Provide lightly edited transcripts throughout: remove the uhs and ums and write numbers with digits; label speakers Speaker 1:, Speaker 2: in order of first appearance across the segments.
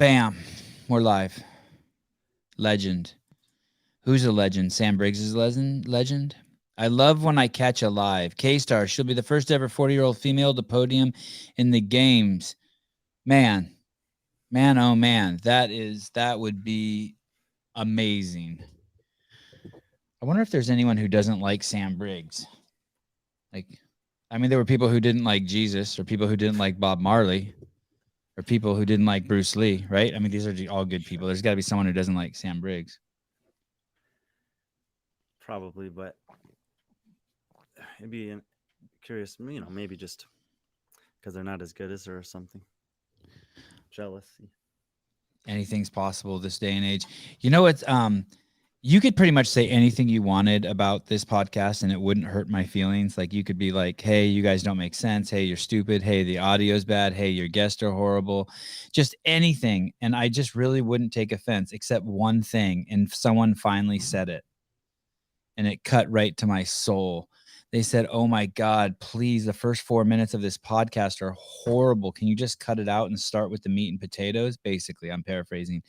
Speaker 1: Bam. We're live. Legend. Who's a legend? Sam Briggs is a legend. I love when I catch a live. K-Star. She'll be the first ever 40-year-old female to podium in the games. Man, oh man. That would be amazing. I wonder if there's anyone who doesn't like Sam Briggs. Like, I mean, there were people who didn't like Jesus, or people who didn't like Bob Marley, or people who didn't like Bruce Lee, right? I mean, these are all good people. There's got to be someone who doesn't like Sam Briggs.
Speaker 2: Probably, but it'd be curious, maybe just because they're not as good as her or something. Jealousy.
Speaker 1: Anything's possible this day and age. You know what? You could pretty much say anything you wanted about this podcast and it wouldn't hurt my feelings. Like, you could be like, hey, you guys don't make sense. Hey, you're stupid. Hey, the audio's bad. Hey, your guests are horrible. Just anything. And I just really wouldn't take offense, except one thing. And someone finally said it. And it cut right to my soul. They said, oh my God, please, the first 4 minutes of this podcast are horrible. Can you just cut it out and start with the meat and potatoes? Basically, I'm paraphrasing.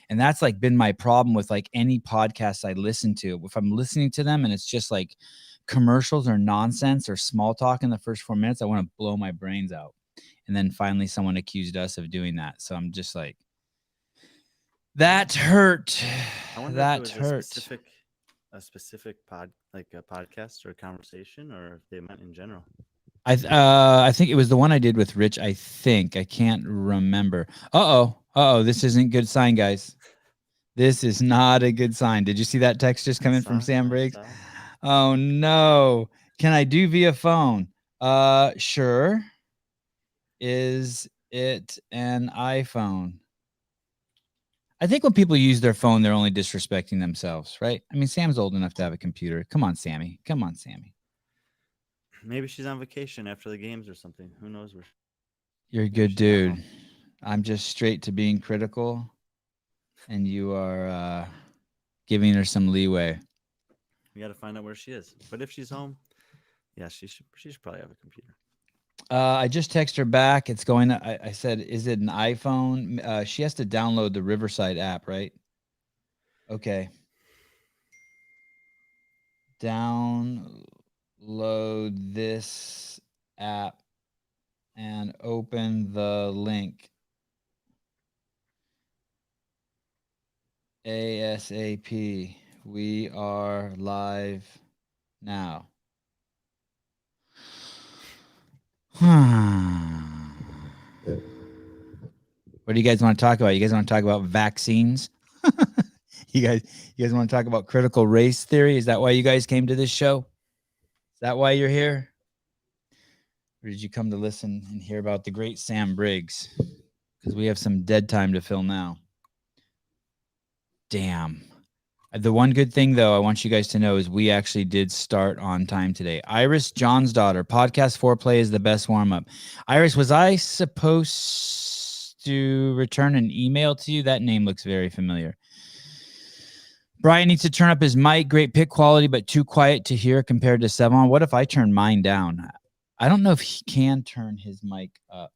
Speaker 1: And that's like been my problem with like any podcast I listen to. If I'm listening to them and it's just like commercials or nonsense or small talk in the first 4 minutes, I want to blow my brains out. And then finally someone accused us of doing that. So I'm just like, that hurt. That hurt.
Speaker 2: A specific podcast or conversation, or if they meant in general.
Speaker 1: I think it was the one I did with Rich. I can't remember. This isn't good sign, guys. This is not a good sign. Did you see that text just come in from Sam Briggs? Oh no. Can I do via phone? Sure. Is it an iPhone? I think when people use their phone, they're only disrespecting themselves, right? I mean, Sam's old enough to have a computer. Come on, Sammy.
Speaker 2: Maybe she's on vacation after the games or something. Who knows where?
Speaker 1: You're a good dude. I'm just straight to being critical, and you are giving her some leeway.
Speaker 2: We got to find out where she is. But if she's home, yeah, she should probably have a computer.
Speaker 1: I just texted her back. It's going. I said, "Is it an iPhone?" She has to download the Riverside app, right? Okay. Download this app and open the link ASAP. We are live now. What do you guys want to talk about? You guys want to talk about vaccines? You guys want to talk about critical race theory? Is that why you guys came to this show? Is that why you're here? Or did you come to listen and hear about the great Sam Briggs? Because we have some dead time to fill now. Damn. The one good thing, though, I want you guys to know is we actually did start on time today. Iris John's daughter, podcast foreplay is the best warm-up. Iris, was I supposed to return an email to you? That name looks very familiar. Brian needs to turn up his mic. Great pick quality, but too quiet to hear compared to Sevan. What if I turn mine down? I don't know if he can turn his mic up.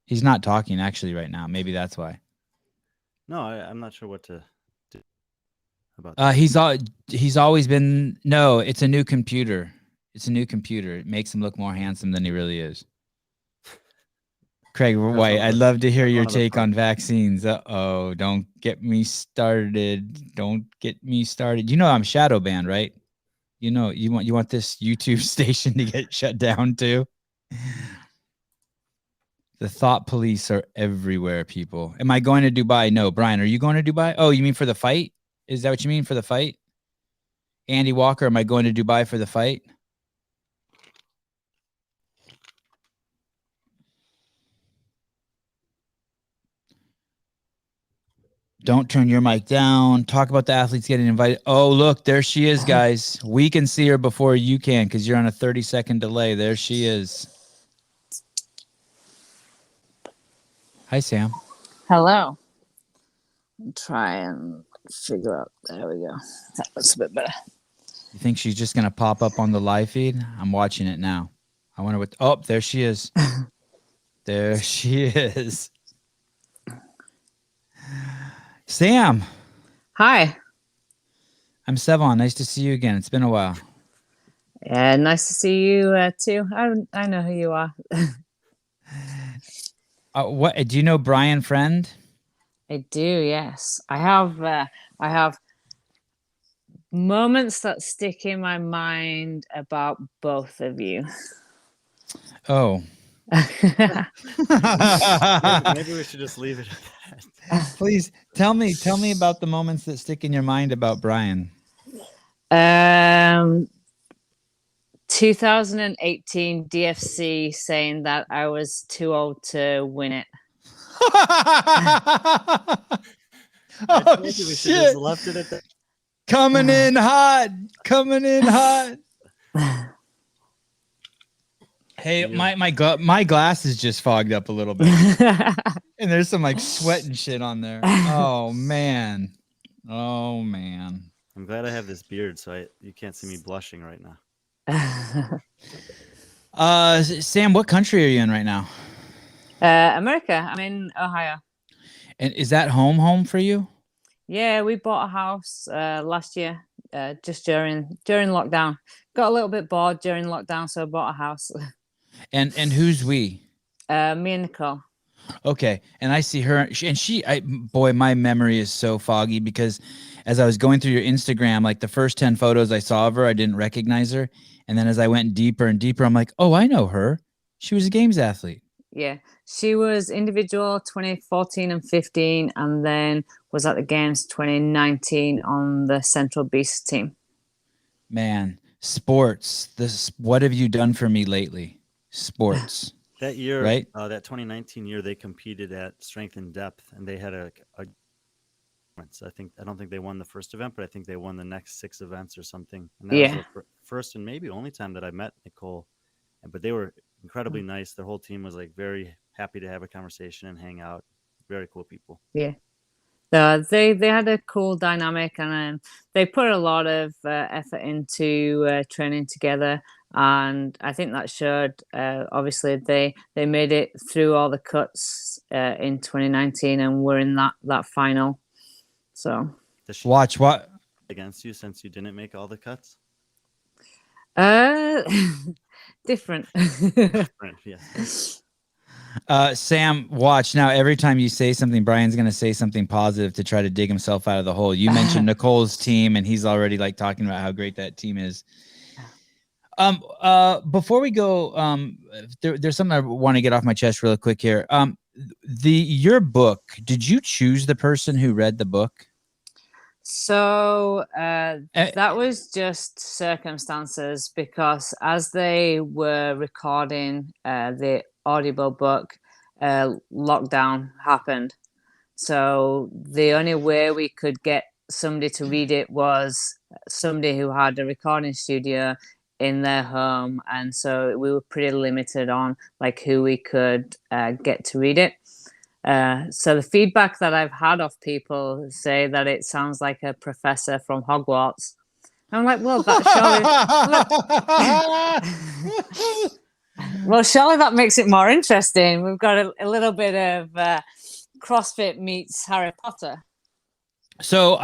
Speaker 1: He's not talking actually right now. Maybe that's why.
Speaker 2: No, I'm not sure what to do about that.
Speaker 1: He's always been. No, it's a new computer. It's a new computer. It makes him look more handsome than he really is. Craig White, I'd love to hear your take on vaccines. Don't get me started. Don't get me started. You know I'm shadow banned, right? You know you want this YouTube station to get shut down too. The thought police are everywhere, people. Am I going to Dubai? No. Brian, are you going to Dubai? Oh, you mean for the fight? Is that what you mean, for the fight? Andy Walker, am I going to Dubai for the fight? Don't turn your mic down. Talk about the athletes getting invited. Oh, look, there she is, guys. We can see her before you can because you're on a 30-second delay. There she is. Hi, Sam.
Speaker 3: Hello. I'll try and figure out. There we go. That looks a bit better.
Speaker 1: You think she's just going to pop up on the live feed? I'm watching it now. I wonder what. Oh, there she is. There she is. Sam,
Speaker 3: Hi.
Speaker 1: I'm Sevan. Nice to see you again. It's been a while.
Speaker 3: Yeah, nice to see you too. I know who you are.
Speaker 1: What do you know, Brian Friend?
Speaker 3: I do. Yes, I have moments that stick in my mind about both of you.
Speaker 1: Oh.
Speaker 2: Maybe we should just leave it at that.
Speaker 1: Please tell me about the moments that stick in your mind about Brian.
Speaker 3: 2018 DFC saying that I was too old to win it.
Speaker 2: I think we should just left it at that.
Speaker 1: Coming in hot. Hey, my glass is just fogged up a little bit, and there's some like sweat and shit on there. Oh man.
Speaker 2: I'm glad I have this beard, so you can't see me blushing right now.
Speaker 1: Sam, what country are you in right now?
Speaker 3: America. I'm in Ohio.
Speaker 1: And is that home for you?
Speaker 3: Yeah, we bought a house last year, just during lockdown. Got a little bit bored during lockdown, so I bought a house.
Speaker 1: And who's we?
Speaker 3: Me and Nicole.
Speaker 1: Okay, and I see her, boy, my memory is so foggy because as I was going through your Instagram, like the first 10 photos I saw of her, I didn't recognize her. And then as I went deeper and deeper, I'm like, oh, I know her. She was a games athlete.
Speaker 3: Yeah, she was individual 2014 and 15, and then was at the games 2019 on the Central Beast team.
Speaker 1: Man, sports. What have you done for me lately? Sports.
Speaker 2: That year,
Speaker 1: right?
Speaker 2: That 2019 year, they competed at strength and depth, and they had a I don't think they won the first event, but I think they won the next 6 events or something. And that was the first and maybe only time that I met Nicole. But they were incredibly nice. Their whole team was like very happy to have a conversation and hang out. Very cool people.
Speaker 3: Yeah. They had a cool dynamic, and they put a lot of effort into training together. And I think that showed. Obviously, they made it through all the cuts in 2019, and were in that final. So
Speaker 2: Does she
Speaker 1: watch what
Speaker 2: against you since you didn't make all the cuts?
Speaker 3: Different.
Speaker 2: Different, yes.
Speaker 1: Sam, watch now. Every time you say something, Brian's going to say something positive to try to dig himself out of the hole. You mentioned Nicole's team, and he's already like talking about how great that team is. Before we go, there's something I want to get off my chest real quick here. Your book, did you choose the person who read the book?
Speaker 3: So that was just circumstances, because as they were recording the Audible book, lockdown happened. So the only way we could get somebody to read it was somebody who had a recording studio in their home, and so we were pretty limited on like who we could get to read it. So the feedback that I've had of people say that it sounds like a professor from Hogwarts. I'm like, well, that surely, well, surely that makes it more interesting. We've got a little bit of CrossFit meets Harry Potter.
Speaker 1: So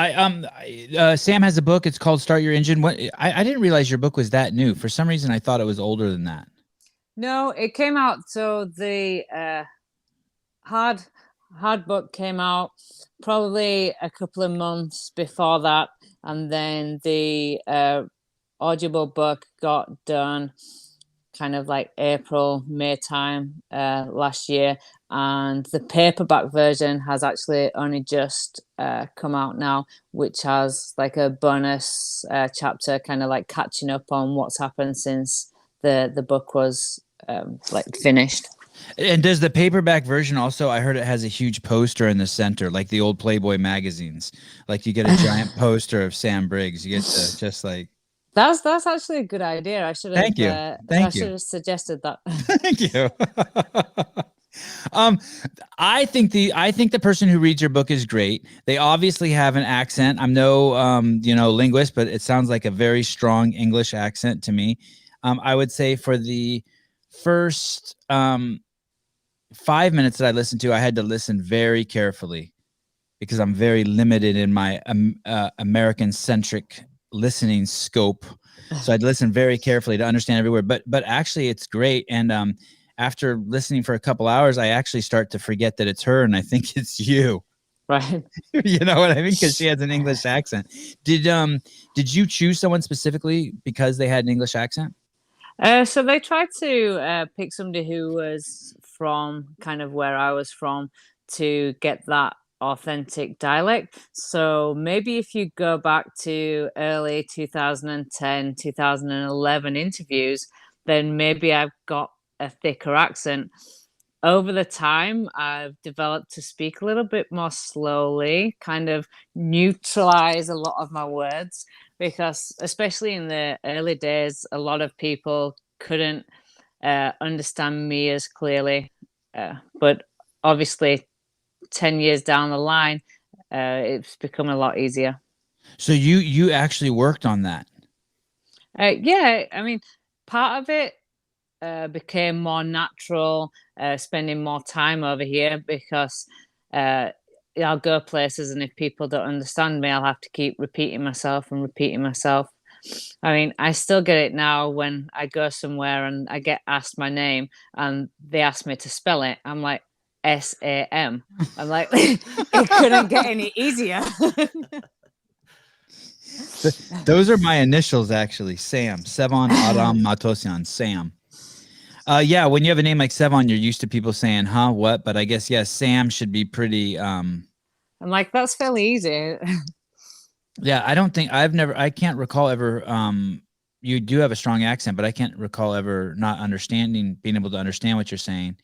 Speaker 1: Sam has a book. It's called Start Your Engine. I didn't realize your book was that new. For some reason, I thought it was older than that.
Speaker 3: No, it came out. So the hard book came out probably a couple of months before that, and then the Audible book got done kind of like April, May time last year, and the paperback version has actually only just come out now, which has like a bonus chapter kind of like catching up on what's happened since the book was like finished.
Speaker 1: And does the paperback version also, I heard it has a huge poster in the center, like the old Playboy magazines. Like you get a giant poster of Sam Briggs. You get to just like.
Speaker 3: That's actually a good idea. I should have.
Speaker 1: Thank you.
Speaker 3: I should have suggested that.
Speaker 1: Thank you. I think the person who reads your book is great. They obviously have an accent. I'm no linguist, but it sounds like a very strong English accent to me. I would say for the first 5 minutes that I listened to, I had to listen very carefully because I'm very limited in my American-centric listening scope. So I'd listen very carefully to understand every word. But actually, it's great. And after listening for a couple hours, I actually start to forget that it's her, and I think it's you.
Speaker 3: Right.
Speaker 1: You know what I mean? Because she has an English accent. Did you choose someone specifically because they had an English accent?
Speaker 3: So they tried to pick somebody who was from kind of where I was from to get that authentic dialect. So maybe if you go back to early 2010, 2011 interviews, then maybe I've got a thicker accent. Over the time, I've developed to speak a little bit more slowly, kind of neutralize a lot of my words, because especially in the early days, a lot of people couldn't understand me as clearly. But obviously, 10 years down the line, it's become a lot easier.
Speaker 1: So you actually worked on that?
Speaker 3: Yeah, I mean, part of it became more natural, spending more time over here because I'll go places and if people don't understand me, I'll have to keep repeating myself and repeating myself. I mean, I still get it now when I go somewhere and I get asked my name and they ask me to spell it. I'm like, SAM. I'm like, it couldn't get any easier.
Speaker 1: Those are my initials, actually. Sam. Sevan Adam Matosyan. Sam. Yeah, when you have a name like Sevan, you're used to people saying, huh, what? But I guess, yes, Sam should be pretty...
Speaker 3: I'm like, that's fairly easy.
Speaker 1: Yeah, I can't recall ever... you do have a strong accent, but I can't recall ever being able to understand what you're saying.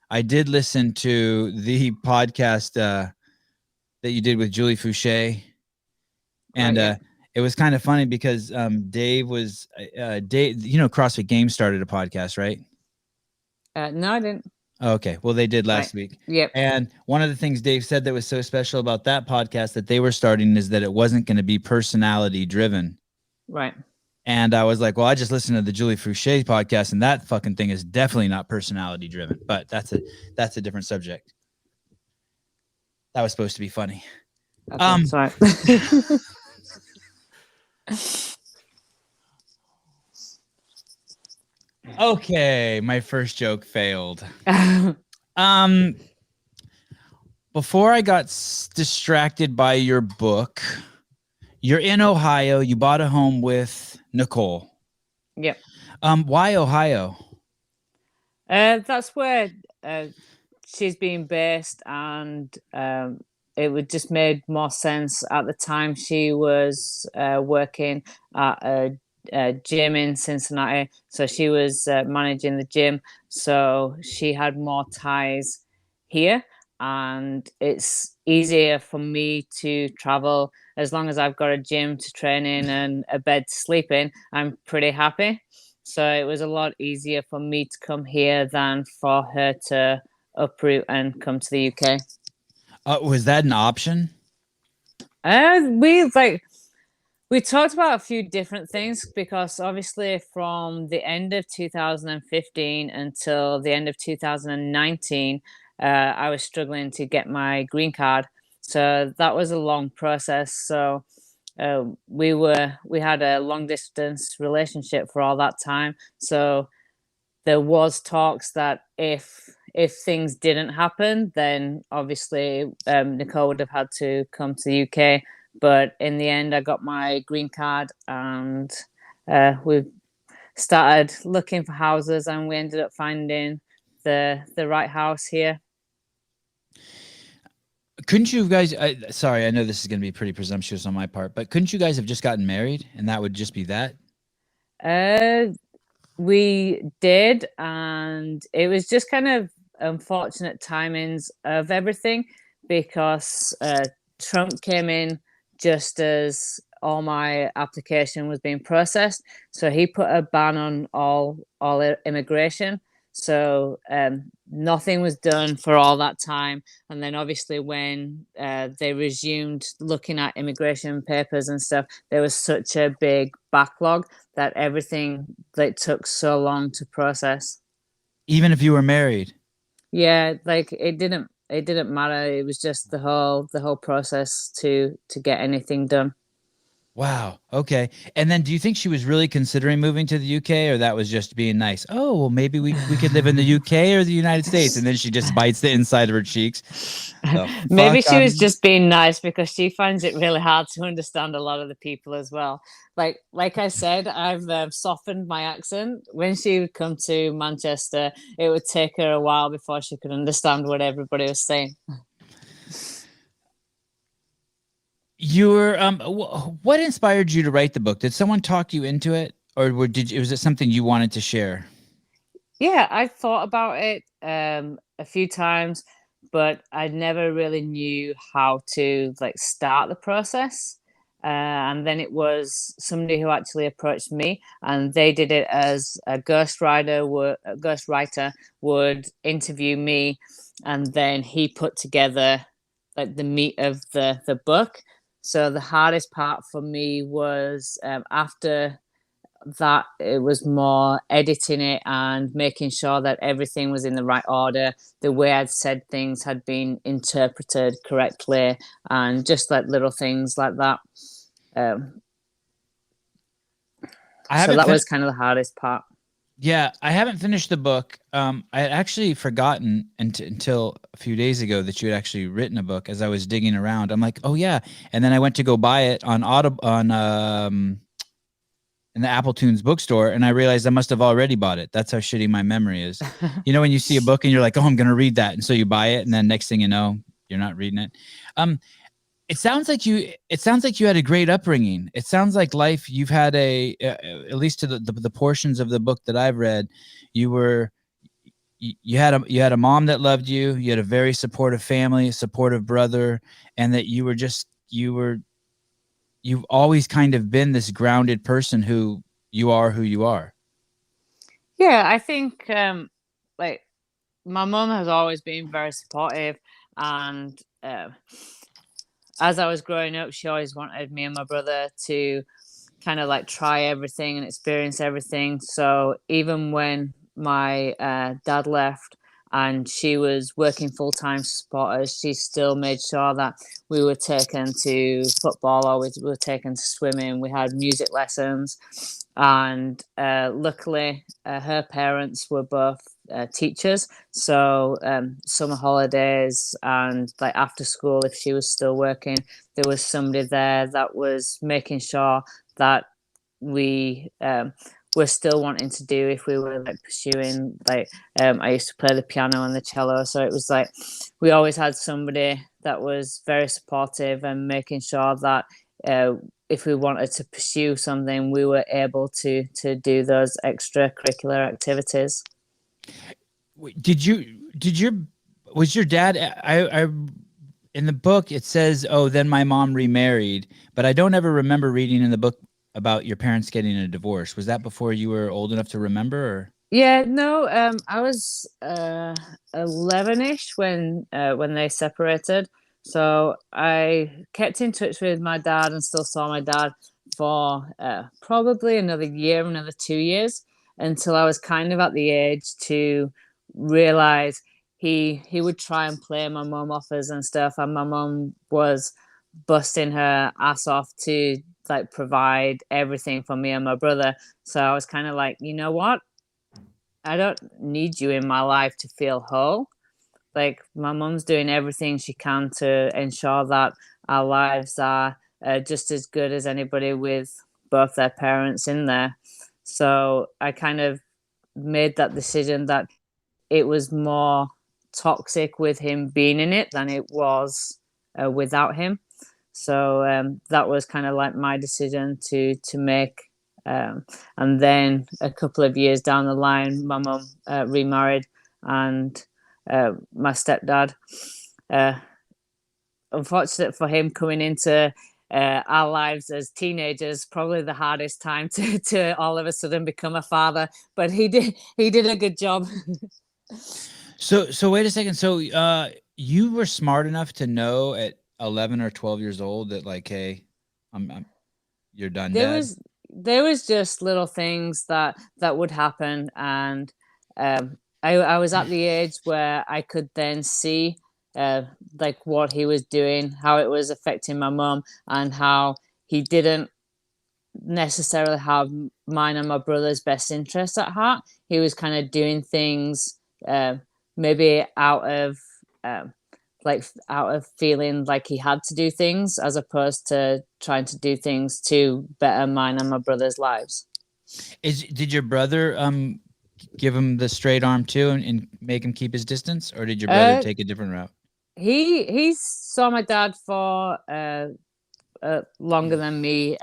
Speaker 1: I did listen to the podcast that you did with Julie Fouché. And it was kind of funny because Dave, CrossFit Games started a podcast, right?
Speaker 3: No, I didn't.
Speaker 1: Okay. Well, they did last week.
Speaker 3: Yep.
Speaker 1: And one of the things Dave said that was so special about that podcast that they were starting is that it wasn't going to be personality driven.
Speaker 3: Right.
Speaker 1: And I was like, well, I just listened to the Julie Fouché podcast and that fucking thing is definitely not personality driven, but that's a different subject. That was supposed to be funny.
Speaker 3: Okay, sorry.
Speaker 1: Okay, my first joke failed. Before I got distracted by your book, you're in Ohio. You bought a home with Nicole.
Speaker 3: Yep.
Speaker 1: Why Ohio?
Speaker 3: That's where she's being based, and it would just made more sense at the time. She was working at a gym in Cincinnati, so she was managing the gym, so she had more ties here, and it's easier for me to travel as long as I've got a gym to train in and a bed to sleep in. I'm pretty happy. So it was a lot easier for me to come here than for her to uproot and come to the UK.
Speaker 1: Was that an option?
Speaker 3: We talked about a few different things because obviously from the end of 2015 until the end of 2019, I was struggling to get my green card. So that was a long process. So we had a long distance relationship for all that time. So there was talks that if things didn't happen, then obviously Nicole would have had to come to the UK. But in the end, I got my green card and we started looking for houses and we ended up finding the right house here.
Speaker 1: Couldn't you guys, sorry, I know this is going to be pretty presumptuous on my part, but couldn't you guys have just gotten married and that would just be that?
Speaker 3: We did, and it was just kind of unfortunate timings of everything because Trump came in just as all my application was being processed. So he put a ban on all immigration. So nothing was done for all that time. And then obviously when they resumed looking at immigration papers and stuff, there was such a big backlog that everything that took so long to process.
Speaker 1: Even if you were married?
Speaker 3: Yeah, like it didn't matter. It was just the whole process to get anything done.
Speaker 1: Wow. Okay. And then do you think she was really considering moving to the UK, or that was just being nice? Oh, well, maybe we could live in the UK or the United States. And then she just bites the inside of her cheeks.
Speaker 3: Maybe she was just being nice because she finds it really hard to understand a lot of the people as well. Like I said, I've softened my accent. When she would come to Manchester, it would take her a while before she could understand what everybody was saying.
Speaker 1: You were what inspired you to write the book? Did someone talk you into it, or was it something you wanted to share?
Speaker 3: Yeah, I thought about it a few times, but I never really knew how to like start the process. And then it was somebody who actually approached me, and they did it as a ghostwriter would interview me, and then he put together like the meat of the book. So the hardest part for me was after that, it was more editing it and making sure that everything was in the right order, the way I'd said things had been interpreted correctly, and just like little things like that. So that was kind of the hardest part.
Speaker 1: Yeah, I haven't finished the book. I had actually forgotten until a few days ago that you had actually written a book. As I was digging around, I'm like, oh yeah. And then I went to go buy it on in the Apple Tunes bookstore, and I realized I must have already bought it. That's how shitty my memory is. You know, when you see a book and you're like, oh, I'm going to read that. And so you buy it, and then next thing you know, you're not reading it. It sounds like you had a great upbringing. It sounds like life, you've had at least to the portions of the book that I've read, you had a mom that loved you. You had a very supportive family, a supportive brother, and that you've always kind of been this grounded person who you are.
Speaker 3: Yeah, I think like my mom has always been very supportive, and as I was growing up, she always wanted me and my brother to kind of like try everything and experience everything. So even when my dad left and she was working full-time to support us, she still made sure that we were taken to football, or we were taken to swimming. We had music lessons, and luckily her parents were both teachers, so summer holidays and like after school, if she was still working, there was somebody there that was making sure that we were still wanting to do if we were like pursuing like I used to play the piano and the cello, so it was like we always had somebody that was very supportive and making sure that if we wanted to pursue something, we were able to do those extracurricular activities.
Speaker 1: Was your dad, I in the book it says, oh, then my mom remarried, but I don't ever remember reading in the book about your parents getting a divorce. Was that before you were old enough to remember, or?
Speaker 3: Yeah, no, I was 11-ish when they separated. So I kept in touch with my dad and still saw my dad for probably another year, another 2 years, until I was kind of at the age to realize he would try and play my mum offers and stuff, and my mum was busting her ass off to like provide everything for me and my brother. So I was kind of like, you know what? I don't need you in my life to feel whole. Like my mum's doing everything she can to ensure that our lives are just as good as anybody with both their parents in there. So I kind of made that decision that it was more toxic with him being in it than it was without him. So that was kind of like my decision to make. And then a couple of years down the line, my mum remarried, and my stepdad, unfortunate for him coming into our lives as teenagers, probably the hardest time to all of a sudden become a father, but he did a good job.
Speaker 1: So wait a second. So you were smart enough to know at 11 or 12 years old that like, hey, you're done, Dad?
Speaker 3: There was just little things that would happen, and I was at the age where I could then see like what he was doing, how it was affecting my mum, and how he didn't necessarily have mine and my brother's best interests at heart. He was kind of doing things maybe out of feeling like he had to do things, as opposed to trying to do things to better mine and my brother's lives.
Speaker 1: Did your brother give him the straight arm too and make him keep his distance, or did your brother take a different route?
Speaker 3: He saw my dad for longer than me,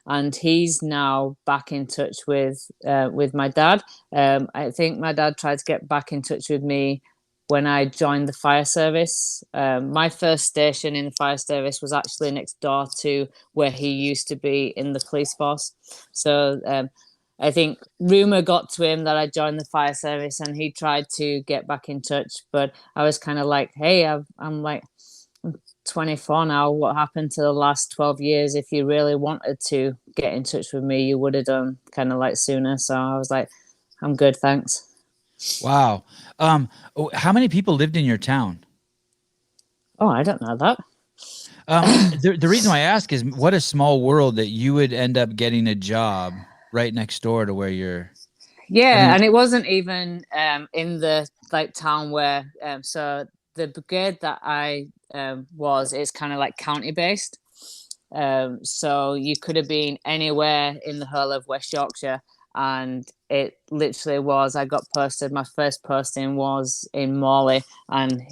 Speaker 3: and he's now back in touch with my dad. I think my dad tried to get back in touch with me when I joined the fire service. My first station in the fire service was actually next door to where he used to be in the police force. So I think rumor got to him that I joined the fire service, and he tried to get back in touch. But I was kind of like, hey, I'm 24 now. What happened to the last 12 years? If you really wanted to get in touch with me, you would have done kind of like sooner. So I was like, I'm good, thanks.
Speaker 1: Wow. How many people lived in your town?
Speaker 3: Oh, I don't know that.
Speaker 1: The reason why I ask is, what a small world that you would end up getting a job right next door to where you're.
Speaker 3: Yeah, and it wasn't even in the like town where. So the brigade that I was is kind of like county based. So you could have been anywhere in the whole of West Yorkshire. And it literally was, I got posted, my first posting was in Morley, and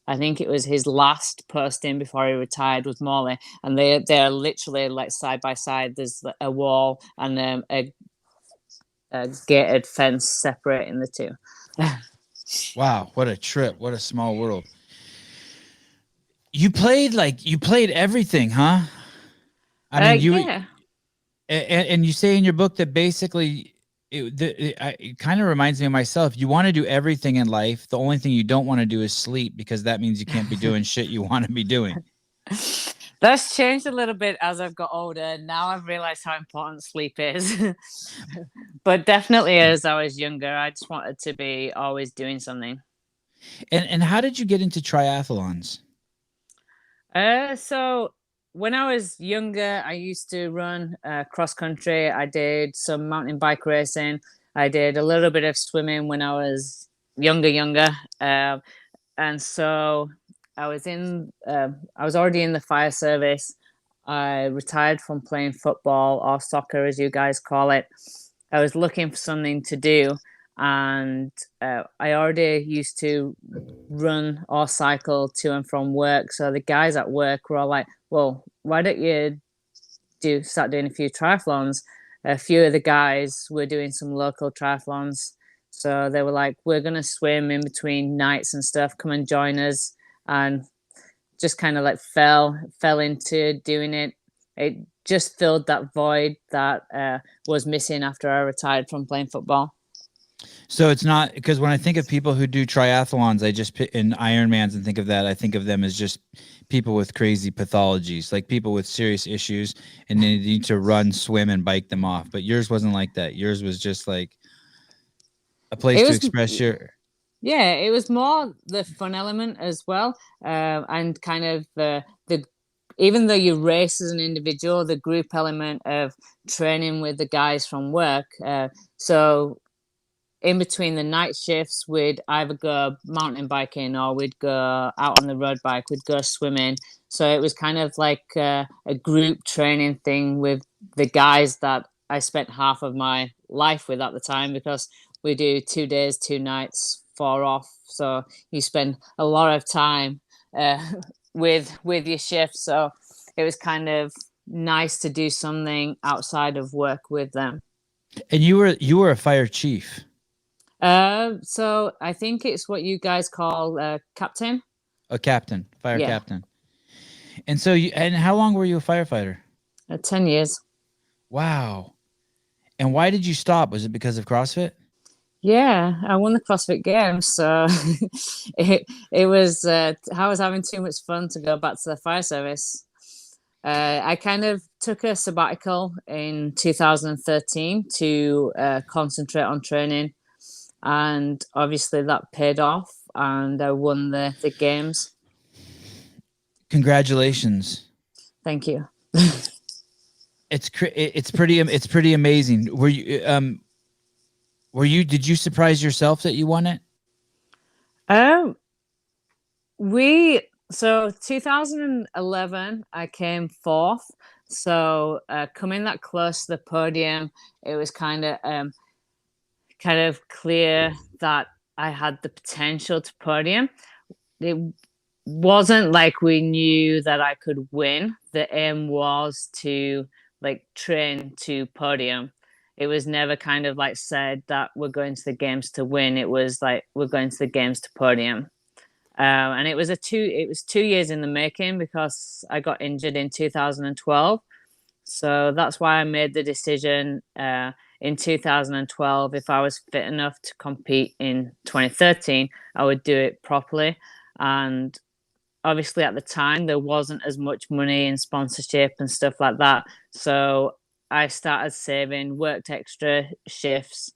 Speaker 3: I think it was his last posting before he retired was Morley. And they're literally like side by side. There's a wall and a gated fence separating the two.
Speaker 1: Wow, what a trip. What a small world. You played everything, huh? I mean,
Speaker 3: yeah.
Speaker 1: And you say in your book that basically it kind of reminds me of myself. You want to do everything in life. The only thing you don't want to do is sleep, because that means you can't be doing shit you want to be doing.
Speaker 3: That's changed a little bit as I've got older. Now I've realized how important sleep is. But definitely as I was younger, I just wanted to be always doing something.
Speaker 1: And how did you get into triathlons?
Speaker 3: So when I was younger, I used to run cross country. I did some mountain bike racing. I did a little bit of swimming when I was younger. And so I was already in the fire service. I retired from playing football, or soccer, as you guys call it. I was looking for something to do, and I already used to run or cycle to and from work. So the guys at work were all like, well, why don't you start doing a few triathlons? A few of the guys were doing some local triathlons. So they were like, we're going to swim in between nights and stuff. Come and join us. And just kind of like fell into doing it. It just filled that void that was missing after I retired from playing football.
Speaker 1: So it's not, because when I think of people who do triathlons, I just in Ironmans and think of that. I think of them as just people with crazy pathologies, like people with serious issues, and they need to run, swim, and bike them off. But yours wasn't like that. Yours was just like a place to express your.
Speaker 3: Yeah, it was more the fun element as well, and kind of the even though you race as an individual, the group element of training with the guys from work. So in between the night shifts, we'd either go mountain biking or we'd go out on the road bike, we'd go swimming. So it was kind of like a group training thing with the guys that I spent half of my life with at the time, because we do 2 days, 2 nights, 4 off. So you spend a lot of time with your shift. So it was kind of nice to do something outside of work with them.
Speaker 1: And you were a fire chief.
Speaker 3: So I think it's what you guys call captain.
Speaker 1: A captain, fire captain. And so and how long were you a firefighter?
Speaker 3: 10 years.
Speaker 1: Wow. And why did you stop? Was it because of CrossFit?
Speaker 3: Yeah, I won the CrossFit Games, so it was I was having too much fun to go back to the fire service. I kind of took a sabbatical in 2013 to concentrate on training, and obviously that paid off, and I won the games.
Speaker 1: Congratulations!
Speaker 3: Thank you.
Speaker 1: It's pretty amazing. Did you surprise yourself that you won it?
Speaker 3: So 2011, I came fourth. So coming that close to the podium, it was kind of clear that I had the potential to podium. It wasn't like we knew that I could win. The aim was to train to podium. It was never kind of said that we're going to the games to win. It was like we're going to the games to podium. And it was 2 years in the making because I got injured in 2012. So that's why I made the decision in 2012. If I was fit enough to compete in 2013, I would do it properly. And obviously at the time, there wasn't as much money in sponsorship and stuff like that. So I started saving, worked extra shifts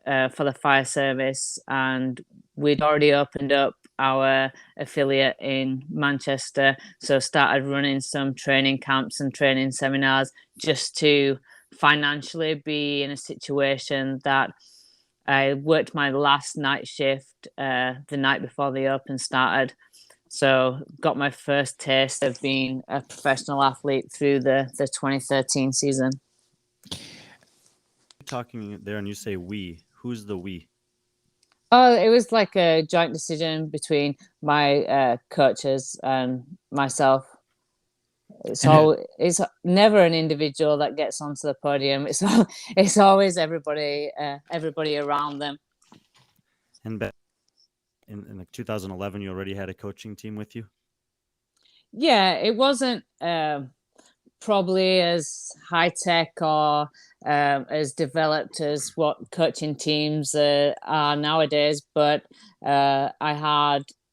Speaker 3: for the fire service, and we'd already opened up our affiliate in Manchester, so started running some training camps and training seminars just to financially be in a situation that I worked my last night shift the night before the Open started, so got my first taste of being a professional athlete through the 2013 season.
Speaker 2: Talking there and you say we, who's the we?
Speaker 3: Oh, it was like a joint decision between my coaches and myself. It's never an individual that gets onto the podium. It's always everybody around them.
Speaker 2: And back in 2011, you already had a coaching team with you?
Speaker 3: Yeah, it wasn't probably as high tech or as developed as what coaching teams are nowadays, but I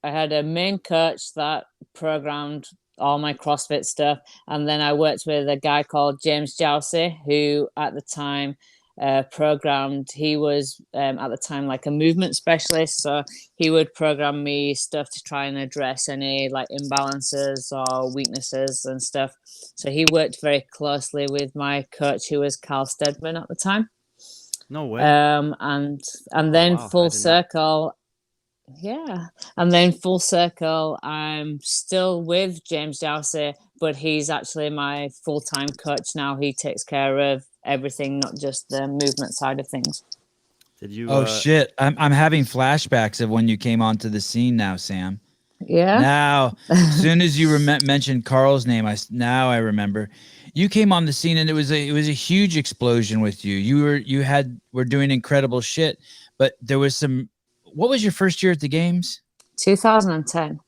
Speaker 3: had a main coach that programmed all my CrossFit stuff, and then I worked with a guy called James Jousey, who at the time programmed. He was at the time like a movement specialist, so he would program me stuff to try and address any like imbalances or weaknesses and stuff. So he worked very closely with my coach, who was Carl Stedman at the time.
Speaker 2: No way.
Speaker 3: And then full circle. Yeah. And then full circle, I'm still with James Jousey, but he's actually my full-time coach now. He takes care of everything, not just the movement side of things.
Speaker 2: Did you?
Speaker 1: Oh shit! I'm having flashbacks of when you came onto the scene now, Sam.
Speaker 3: Yeah.
Speaker 1: Now, as soon as you mentioned Carl's name, I remember. You came on the scene, and it was a huge explosion with you. You were doing incredible shit, but there was some. What was your first year at the games?
Speaker 3: 2010.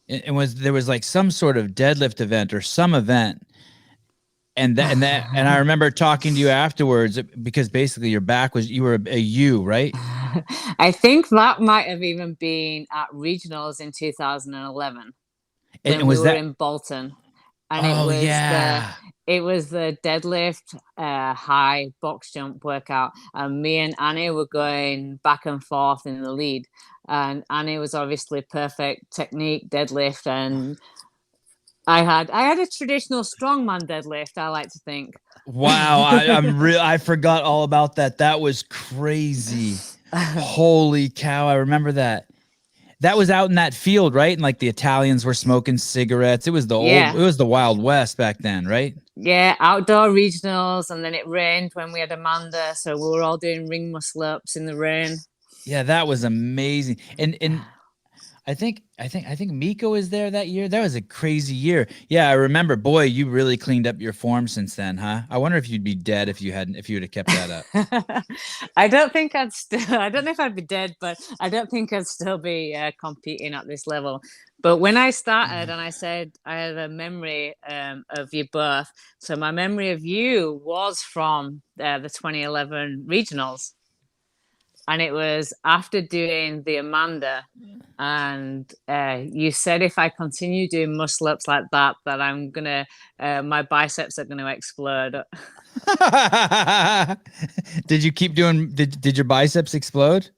Speaker 1: There was like some sort of deadlift event or some event, and I remember talking to you afterwards because basically you were a U, right?
Speaker 3: I think that might have even been at regionals in 2011 when we were in Bolton, and it was the deadlift high box jump workout, and me and Annie were going back and forth in the lead, and Annie was obviously perfect technique deadlift, and I had a traditional strongman deadlift, I like to think.
Speaker 1: Wow, I forgot all about that. That was crazy. Holy cow, I remember that. That was out in that field, right? And like the Italians were smoking cigarettes. It was it was the Wild West back then, right?
Speaker 3: Yeah, outdoor regionals, and then it rained when we had Amanda, so we were all doing ring muscle ups in the rain.
Speaker 1: Yeah, that was amazing. And I think Miko was there that year. That was a crazy year. Yeah, I remember. Boy, you really cleaned up your form since then, huh? I wonder if you'd be dead if you would have kept that up.
Speaker 3: I don't think I'd still. I don't know if I'd be dead, but I don't think I'd still be competing at this level. But when I started, and I said I had a memory of your birth, so my memory of you was from the 2011 regionals. And it was after doing the Amanda, and you said if I continue doing muscle ups like that, I'm gonna my biceps are gonna explode.
Speaker 1: Did you keep doing? Did your biceps explode?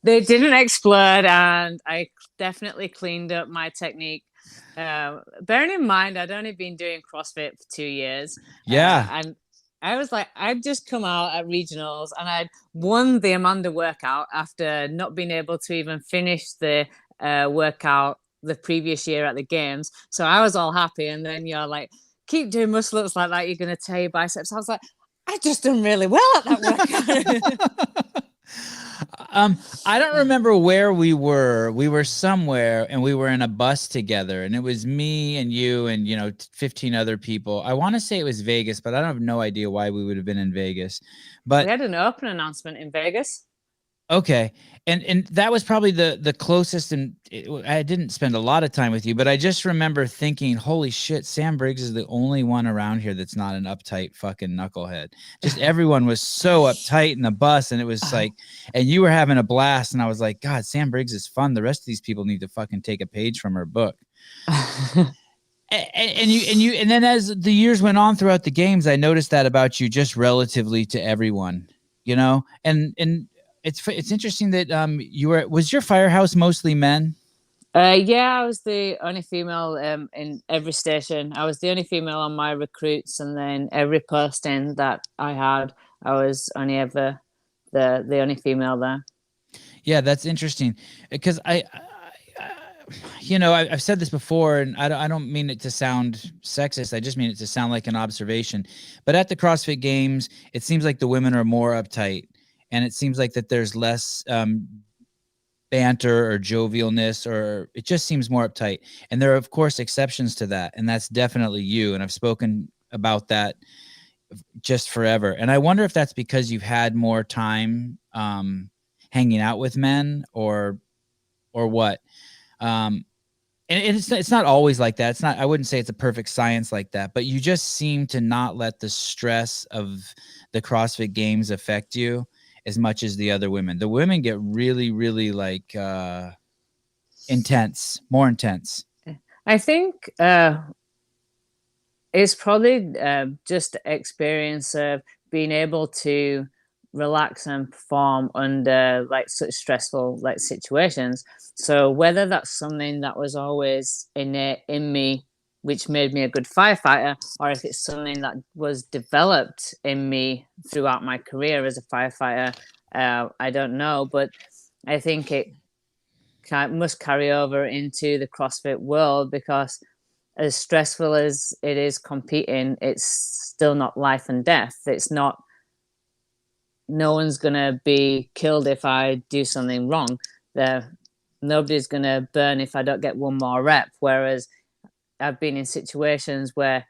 Speaker 3: They didn't explode, and I definitely cleaned up my technique. Bearing in mind, I'd only been doing CrossFit for 2 years.
Speaker 1: Yeah.
Speaker 3: And I was like, I'd just come out at regionals and I'd won the Amanda workout after not being able to even finish the workout the previous year at the games. So I was all happy. And then you're like, keep doing muscle ups like that, you're going to tear your biceps. I was like, I just done really well at that workout.
Speaker 1: I don't remember where we were. We were somewhere and we were in a bus together, and it was me and you and 15 other people. I want to say it was Vegas, but I don't have no idea why we would have been in Vegas. But
Speaker 3: we had an open announcement in Vegas.
Speaker 1: Okay. And that was probably the closest, and I didn't spend a lot of time with you, but I just remember thinking, holy shit, Sam Briggs is the only one around here that's not an uptight fucking knucklehead. Just everyone was so uptight in the bus, and it was like, and you were having a blast, and I was like, God, Sam Briggs is fun. The rest of these people need to fucking take a page from her book. And then as the years went on throughout the games, I noticed that about you just relatively to everyone, and it's interesting that was your firehouse mostly men?
Speaker 3: Yeah, I was the only female in every station. I was the only female on my recruits, and then every posting that I had, I was only ever the only female there.
Speaker 1: Yeah, that's interesting because I've said this before, and I don't mean it to sound sexist. I just mean it to sound like an observation. But at the CrossFit Games, it seems like the women are more uptight. And it seems like that there's less banter or jovialness, or it just seems more uptight. And there are, of course, exceptions to that. And that's definitely you. And I've spoken about that just forever. And I wonder if that's because you've had more time hanging out with men or what. And it's not always like that. I wouldn't say it's a perfect science like that, but you just seem to not let the stress of the CrossFit Games affect you as much as the other women. The women get really, really intense, more intense.
Speaker 3: I think it's probably just experience of being able to relax and perform under such stressful situations. So whether that's something that was always innate in me, which made me a good firefighter, or if it's something that was developed in me throughout my career as a firefighter, I don't know. But I think it must carry over into the CrossFit world, because as stressful as it is competing, it's still not life and death. It's not, no one's going to be killed if I do something wrong. Nobody's going to burn if I don't get one more rep. Whereas I've been in situations where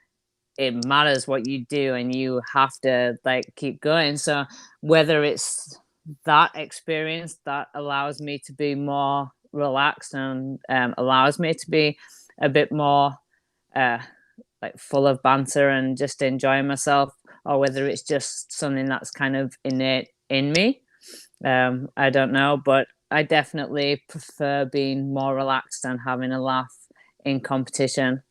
Speaker 3: it matters what you do and you have to keep going. So whether it's that experience that allows me to be more relaxed and allows me to be a bit more full of banter and just enjoying myself, or whether it's just something that's kind of innate in me, I don't know. But I definitely prefer being more relaxed and having a laugh in competition.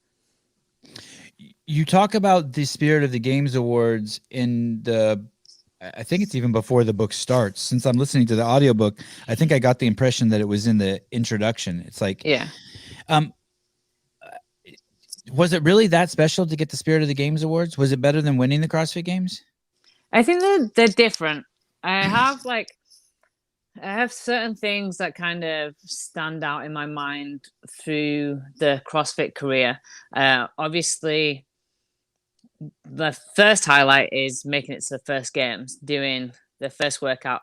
Speaker 1: You talk about the Spirit of the Games Awards in I think it's even before the book starts. Since I'm listening to the audiobook, I think I got the impression that it was in the introduction. It's like,
Speaker 3: yeah.
Speaker 1: Was it really that special to get the Spirit of the Games Awards? Was it better than winning the CrossFit Games?
Speaker 3: I think they're different. I have certain things that kind of stand out in my mind through the CrossFit career. Obviously, the first highlight is making it to the first games, doing the first workout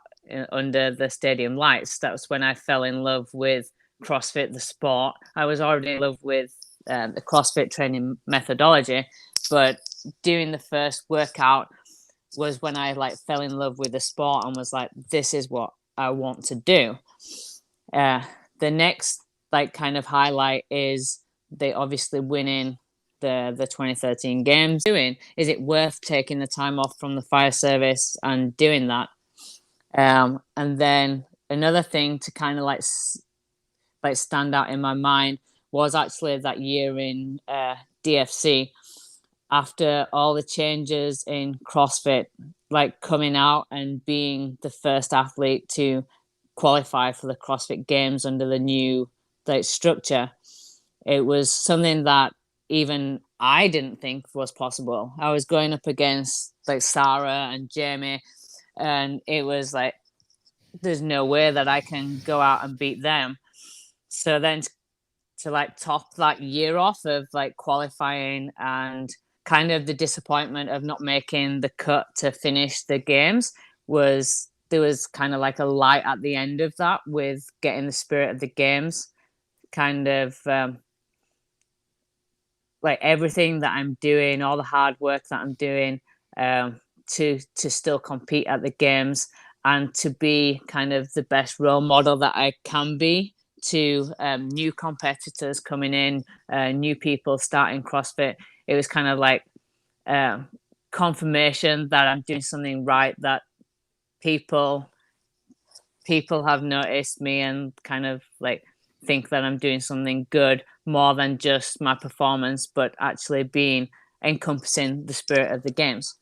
Speaker 3: under the stadium lights. That was when I fell in love with CrossFit, the sport. I was already in love with the CrossFit training methodology, but doing the first workout was when I like fell in love with the sport and was like, this is what I want to do. The next like kind of highlight is they obviously winning the 2013 games. Is it worth taking the time off from the fire service and doing that? And then another thing to kind of like stand out in my mind was actually that year in DFC, after all the changes in CrossFit, like coming out and being the first athlete to qualify for the CrossFit Games under the new like structure. It was something that even I didn't think was possible. I was going up against like Sarah and Jamie, and it was like, there's no way that I can go out and beat them. So then to like top that year off of like qualifying and kind of the disappointment of not making the cut to finish the games, there was kind of like a light at the end of that with getting the spirit of the games, kind of like everything that I'm doing, all the hard work that I'm doing to still compete at the games and to be kind of the best role model that I can be to new competitors coming in, new people starting CrossFit. It was kind of like confirmation that I'm doing something right, that people have noticed me and kind of like think that I'm doing something good, more than just my performance, but actually being encompassing the spirit of the games.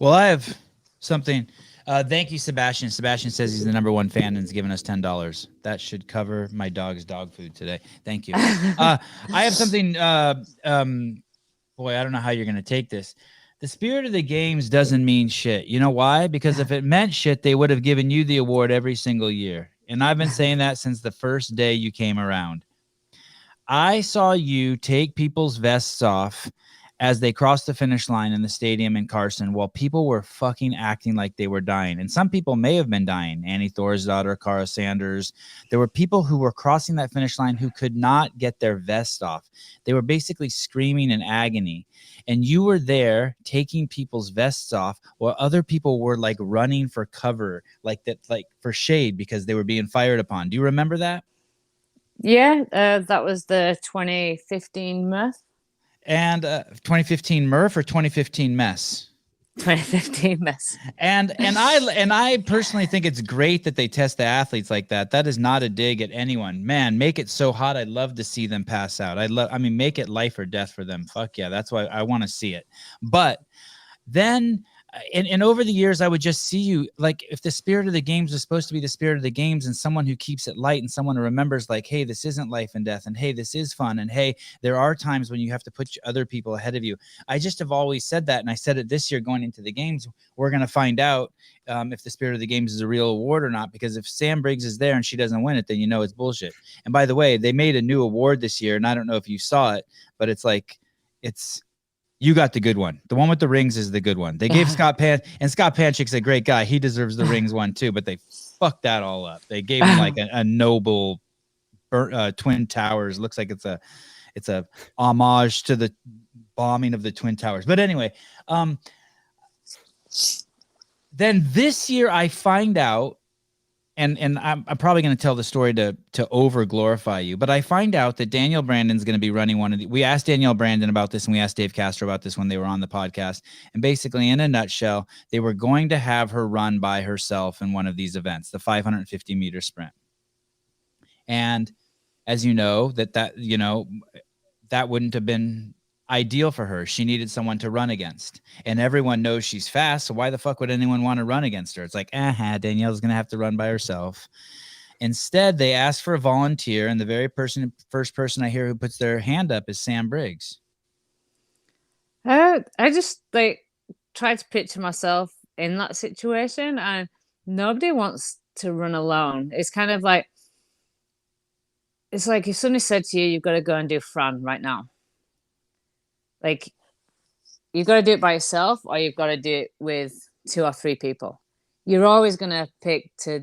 Speaker 1: Well, I have something. Thank you, Sebastian. Sebastian says he's the #1 fan and has given us $10. That should cover my dog's dog food today. Thank you. I have something. Boy, I don't know how you're going to take this. The spirit of the games doesn't mean shit. You know why? Because if it meant shit, they would have given you the award every single year. And I've been saying that since the first day you came around. I saw you take people's vests off as they crossed the finish line in the stadium in Carson while people were fucking acting like they were dying. And some people may have been dying. Annie Thorsdottir, Cara Sanders. There were people who were crossing that finish line who could not get their vest off. They were basically screaming in agony. And you were there taking people's vests off while other people were like running for cover, like that, like for shade because they were being fired upon. Do you remember that?
Speaker 3: Yeah, that was the 2015 Murph.
Speaker 1: And 2015 Murph or 2015 Mess?
Speaker 3: 2015 Mess.
Speaker 1: And I personally think it's great that they test the athletes like that. That is not a dig at anyone. Man, make it so hot. I'd love to see them pass out. Make it life or death for them. Fuck yeah, that's why I want to see it. But then and over the years, I would just see you, like, if the spirit of the games is supposed to be the spirit of the games and someone who keeps it light and someone who remembers, like, hey, this isn't life and death, and hey, this is fun, and hey, there are times when you have to put other people ahead of you. I just have always said that, and I said it this year going into the games. We're going to find out if the spirit of the games is a real award or not, because if Sam Briggs is there and she doesn't win it, then you know it's bullshit. And by the way, they made a new award this year, and I don't know if you saw it, but it's like, you got the good one. The one with the rings is the good one. They gave Scott Panchik's a great guy. He deserves the rings one too, but they fucked that all up. They gave him like a noble Twin Towers. Looks like it's a homage to the bombing of the Twin Towers. But anyway, then this year I find out, and I'm probably going to tell the story to over glorify you, but I find out that Danielle Brandon's going to be running one of the. We asked Danielle Brandon about this, and we asked Dave Castro about this when they were on the podcast. And basically, in a nutshell, they were going to have her run by herself in one of these events, the 550-meter sprint. And as you know, that wouldn't have been ideal for her. She needed someone to run against, and everyone knows she's fast. So why the fuck would anyone want to run against her? It's like, Danielle's going to have to run by herself. Instead, they asked for a volunteer, and the first person I hear who puts their hand up is Sam Briggs.
Speaker 3: I just try to picture myself in that situation, and nobody wants to run alone. It's kind of like, it's like if somebody said to you, you've got to go and do Fran right now. Like, you've got to do it by yourself, or you've got to do it with 2 or 3 people. You're always going to pick to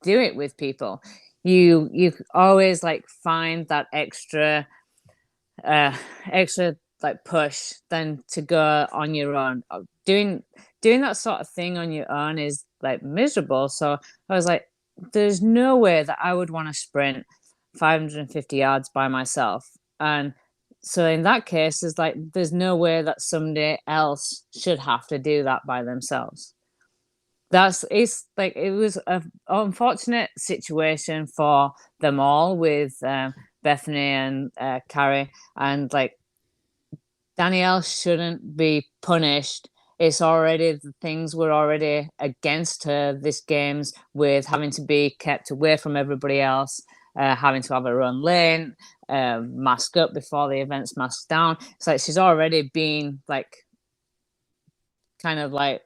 Speaker 3: do it with people. you always like find that extra like push than to go on your own. Doing that sort of thing on your own is like miserable. So I was like, there's no way that I would want to sprint 550 yards by myself. And so in that case, it's like there's no way that somebody else should have to do that by themselves. It's like it was an unfortunate situation for them all with Bethany and Carrie, and like Danielle shouldn't be punished. It's already, the things were already against her this games, with having to be kept away from everybody else, having to have her own lane, mask up before the event's masked down. It's like she's already been like kind of like,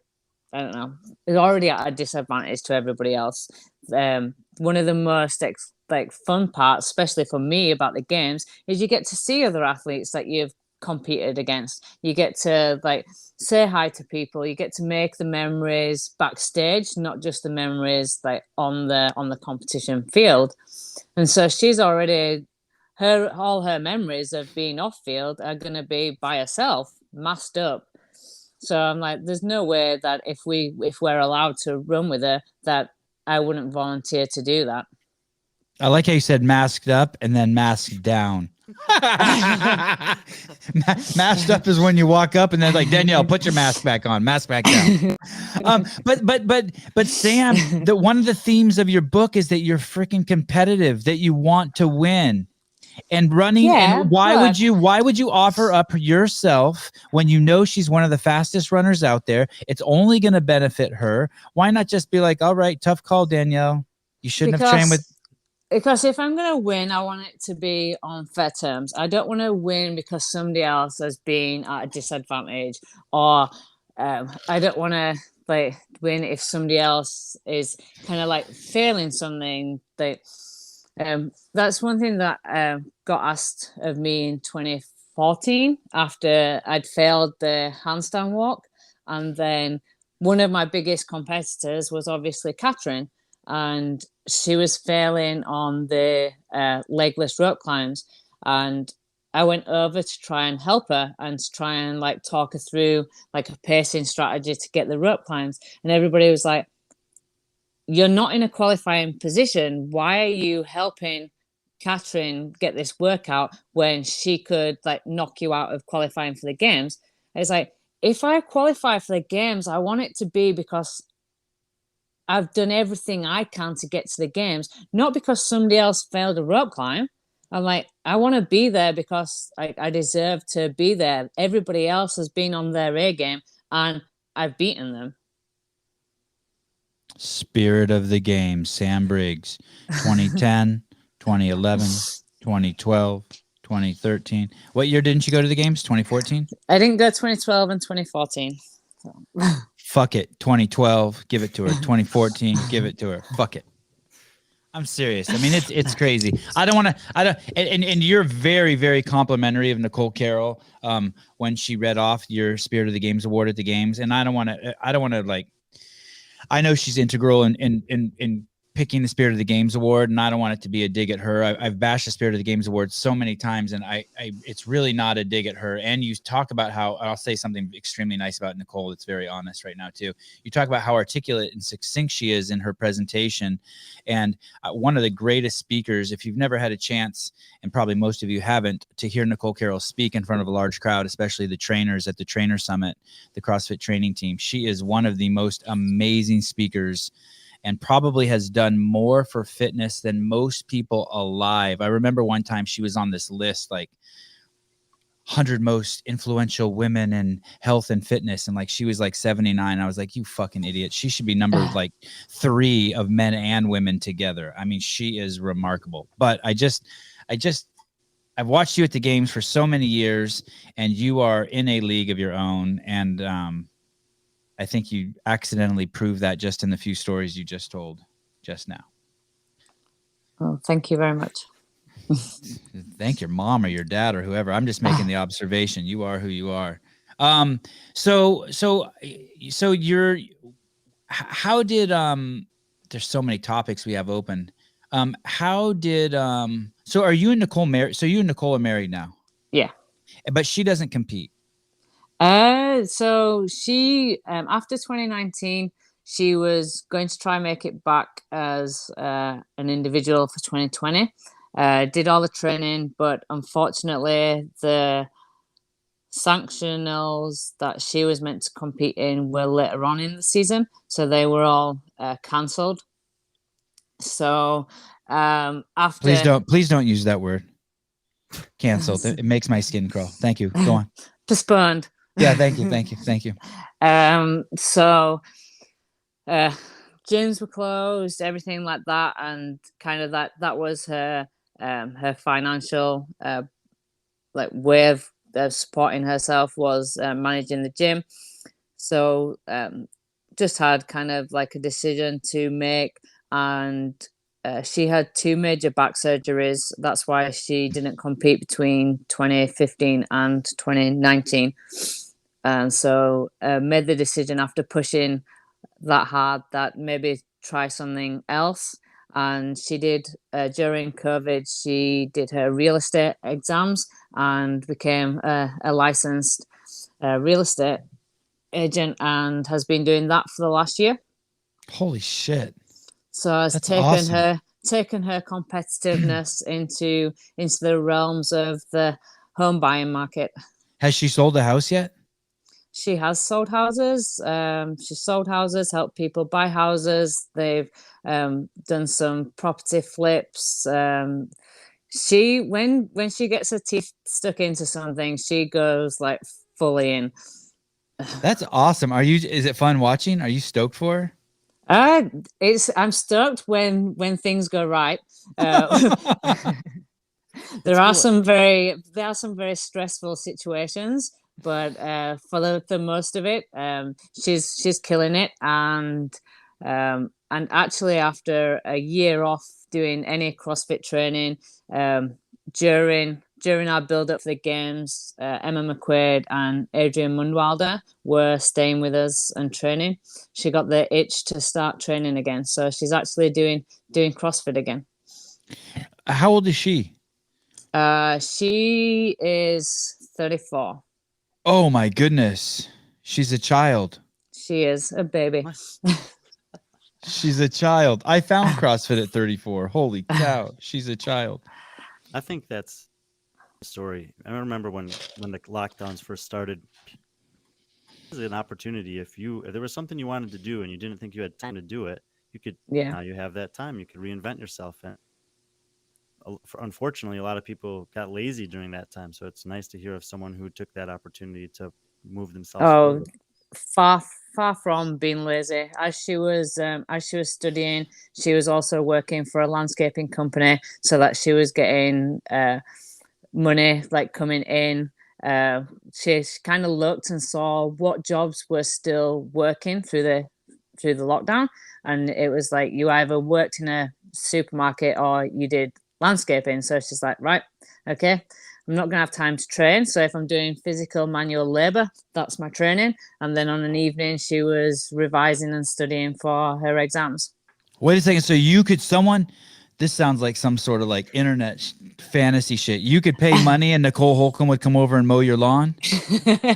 Speaker 3: I don't know, is already at a disadvantage to everybody else. One of the most like fun parts, especially for me, about the games is you get to see other athletes that you've competed against. You get to like say hi to people. You get to make the memories backstage, not just the memories like on the competition field. And so she's already, all her memories of being off field are going to be by herself, masked up. So I'm like, there's no way that if we're allowed to run with her, that I wouldn't volunteer to do that.
Speaker 1: I like how you said masked up and then masked down. Masked up is when you walk up and then like, Danielle, put your mask back on, mask back down. But Sam, one of the themes of your book is that you're freaking competitive, that you want to win. And running,
Speaker 3: yeah,
Speaker 1: and why would you offer up yourself when you know she's one of the fastest runners out there? It's only going to benefit her. Why not just be like, all right, tough call, Danielle. You shouldn't have trained with.
Speaker 3: Because if I'm going to win, I want it to be on fair terms. I don't want to win because somebody else has been at a disadvantage, or I don't want to like win if somebody else is kind of like failing something. That's one thing that got asked of me in 2014 after I'd failed the handstand walk. And then one of my biggest competitors was obviously Catherine, and she was failing on the legless rope climbs. And I went over to try and help her and to try and like talk her through like a pacing strategy to get the rope climbs. And everybody was like, you're not in a qualifying position. Why are you helping Catherine get this workout when she could like knock you out of qualifying for the games? It's like, if I qualify for the games, I want it to be because I've done everything I can to get to the games, not because somebody else failed a rope climb. I'm like, I want to be there because I deserve to be there. Everybody else has been on their A game and I've beaten them.
Speaker 1: Spirit of the game, Sam Briggs, 2010, 2011, 2012, 2013. What year didn't you go to the games? 2014?
Speaker 3: I didn't go 2012 and 2014. So.
Speaker 1: Fuck it. 2012, give it to her. 2014, give it to her. Fuck it. I'm serious. I mean, it's crazy. And you're very, very complimentary of Nicole Carroll when she read off your Spirit of the Games award at the games. And I don't want to like, I know she's integral in picking the Spirit of the Games award, and I don't want it to be a dig at her. I've bashed the Spirit of the Games award so many times, and it's really not a dig at her. And you talk about how, I'll say something extremely nice about Nicole that's very honest right now too. You talk about how articulate and succinct she is in her presentation, and one of the greatest speakers. If you've never had a chance, and probably most of you haven't, to hear Nicole Carroll speak in front of a large crowd, especially the trainers at the Trainer Summit, the CrossFit training team, she is one of the most amazing speakers and probably has done more for fitness than most people alive. I remember one time she was on this list, like 100 most influential women in health and fitness. And like, she was like 79. I was like, you fucking idiot. She should be number like 3 of men and women together. I mean, she is remarkable. But I've watched you at the games for so many years, and you are in a league of your own. And, I think you accidentally proved that just in the few stories you just told just now.
Speaker 3: Oh, thank you very much.
Speaker 1: Thank your mom or your dad or whoever. I'm just making the observation. You are who you are. So you're, how did, there's so many topics we have open. How did so are you and Nicole married? So you and Nicole are married now?
Speaker 3: Yeah.
Speaker 1: But she doesn't compete.
Speaker 3: So she after 2019, she was going to try and make it back as an individual for 2020. Did all the training, but unfortunately the sanctionals that she was meant to compete in were later on in the season, so they were all cancelled. So after
Speaker 1: Please don't use that word. Canceled. It makes my skin crawl. Thank you. Go on.
Speaker 3: Postponed.
Speaker 1: Yeah, thank you.
Speaker 3: So gyms were closed, everything like that, and kind of that was her financial like way of supporting herself was managing the gym. So just had kind of like a decision to make, and she had 2 major back surgeries. That's why she didn't compete between 2015 and 2019. And so made the decision after pushing that hard that maybe try something else. And she did during COVID, she did her real estate exams and became a licensed real estate agent, and has been doing that for the last year.
Speaker 1: Holy shit.
Speaker 3: So has taken her competitiveness into the realms of the home buying market.
Speaker 1: Has she sold a house yet?
Speaker 3: She has sold houses. She's sold houses, helped people buy houses. They've done some property flips. She when she gets her teeth stuck into something, she goes like fully in.
Speaker 1: That's awesome. Is it fun watching? Are you stoked for her?
Speaker 3: I'm stoked when things go right. There are some very stressful situations, but for the most of it, she's killing it. And actually, after a year off doing any CrossFit training, during our build up for the games, Emma McQuaid and Adrian Mundwalder were staying with us and training. She got the itch to start training again, so she's actually doing CrossFit again.
Speaker 1: How old is she?
Speaker 3: She is 34.
Speaker 1: Oh my goodness. She's a child.
Speaker 3: She is a baby.
Speaker 1: She's a child. I found CrossFit at 34. Holy cow. She's a child.
Speaker 2: I think that's the story. I remember when the lockdowns first started, it was an opportunity. If there was something you wanted to do and you didn't think you had time to do it, you could, now you have that time. You could reinvent yourself. And unfortunately, a lot of people got lazy during that time. So it's nice to hear of someone who took that opportunity to move themselves forward.
Speaker 3: Far from being lazy. As she was studying, she was also working for a landscaping company, so that she was getting money like coming in. She kind of looked and saw what jobs were still working through the lockdown, and it was like you either worked in a supermarket or you did landscaping. So she's like, right, okay, I'm not going to have time to train. So if I'm doing physical manual labor, that's my training. And then on an evening, she was revising and studying for her exams.
Speaker 1: Wait a second. So this sounds like some sort of like internet fantasy shit. You could pay money and Nicole Holcomb would come over and mow your lawn.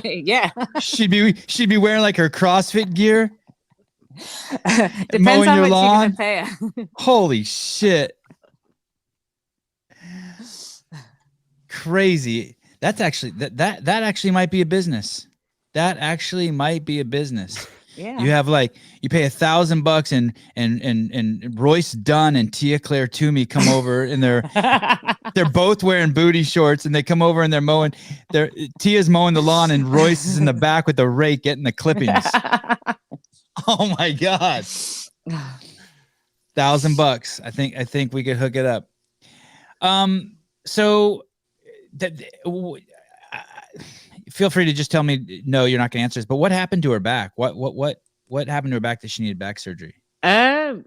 Speaker 3: Yeah.
Speaker 1: She'd be wearing like her CrossFit gear.
Speaker 3: Depends
Speaker 1: mowing
Speaker 3: how
Speaker 1: your
Speaker 3: much
Speaker 1: lawn.
Speaker 3: you're gonna pay her.
Speaker 1: Holy shit. Crazy. That's actually that actually might be a business. That actually might be a business.
Speaker 3: Yeah.
Speaker 1: You have you pay $1,000 and Royce Dunn and Tia Claire Toomey come over and they're both wearing booty shorts and they come over and they're mowing. Tia's mowing the lawn and Royce is in the back with the rake getting the clippings. Oh my God. $1,000. I think we could hook it up. So feel free to just tell me, no, you're not going to answer this, but what happened to her back? What happened to her back that she needed back surgery?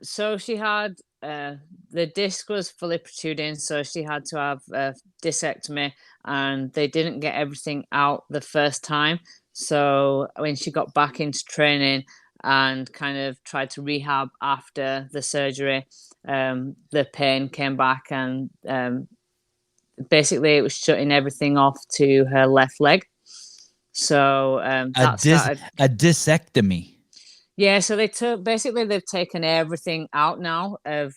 Speaker 3: So she had, the disc was fully protruding. So she had to have a discectomy and they didn't get everything out the first time. So when she got back into training, and kind of tried to rehab after the surgery. The pain came back, and basically it was shutting everything off to her left leg. So that started
Speaker 1: a disectomy.
Speaker 3: Yeah, so they've taken everything out now of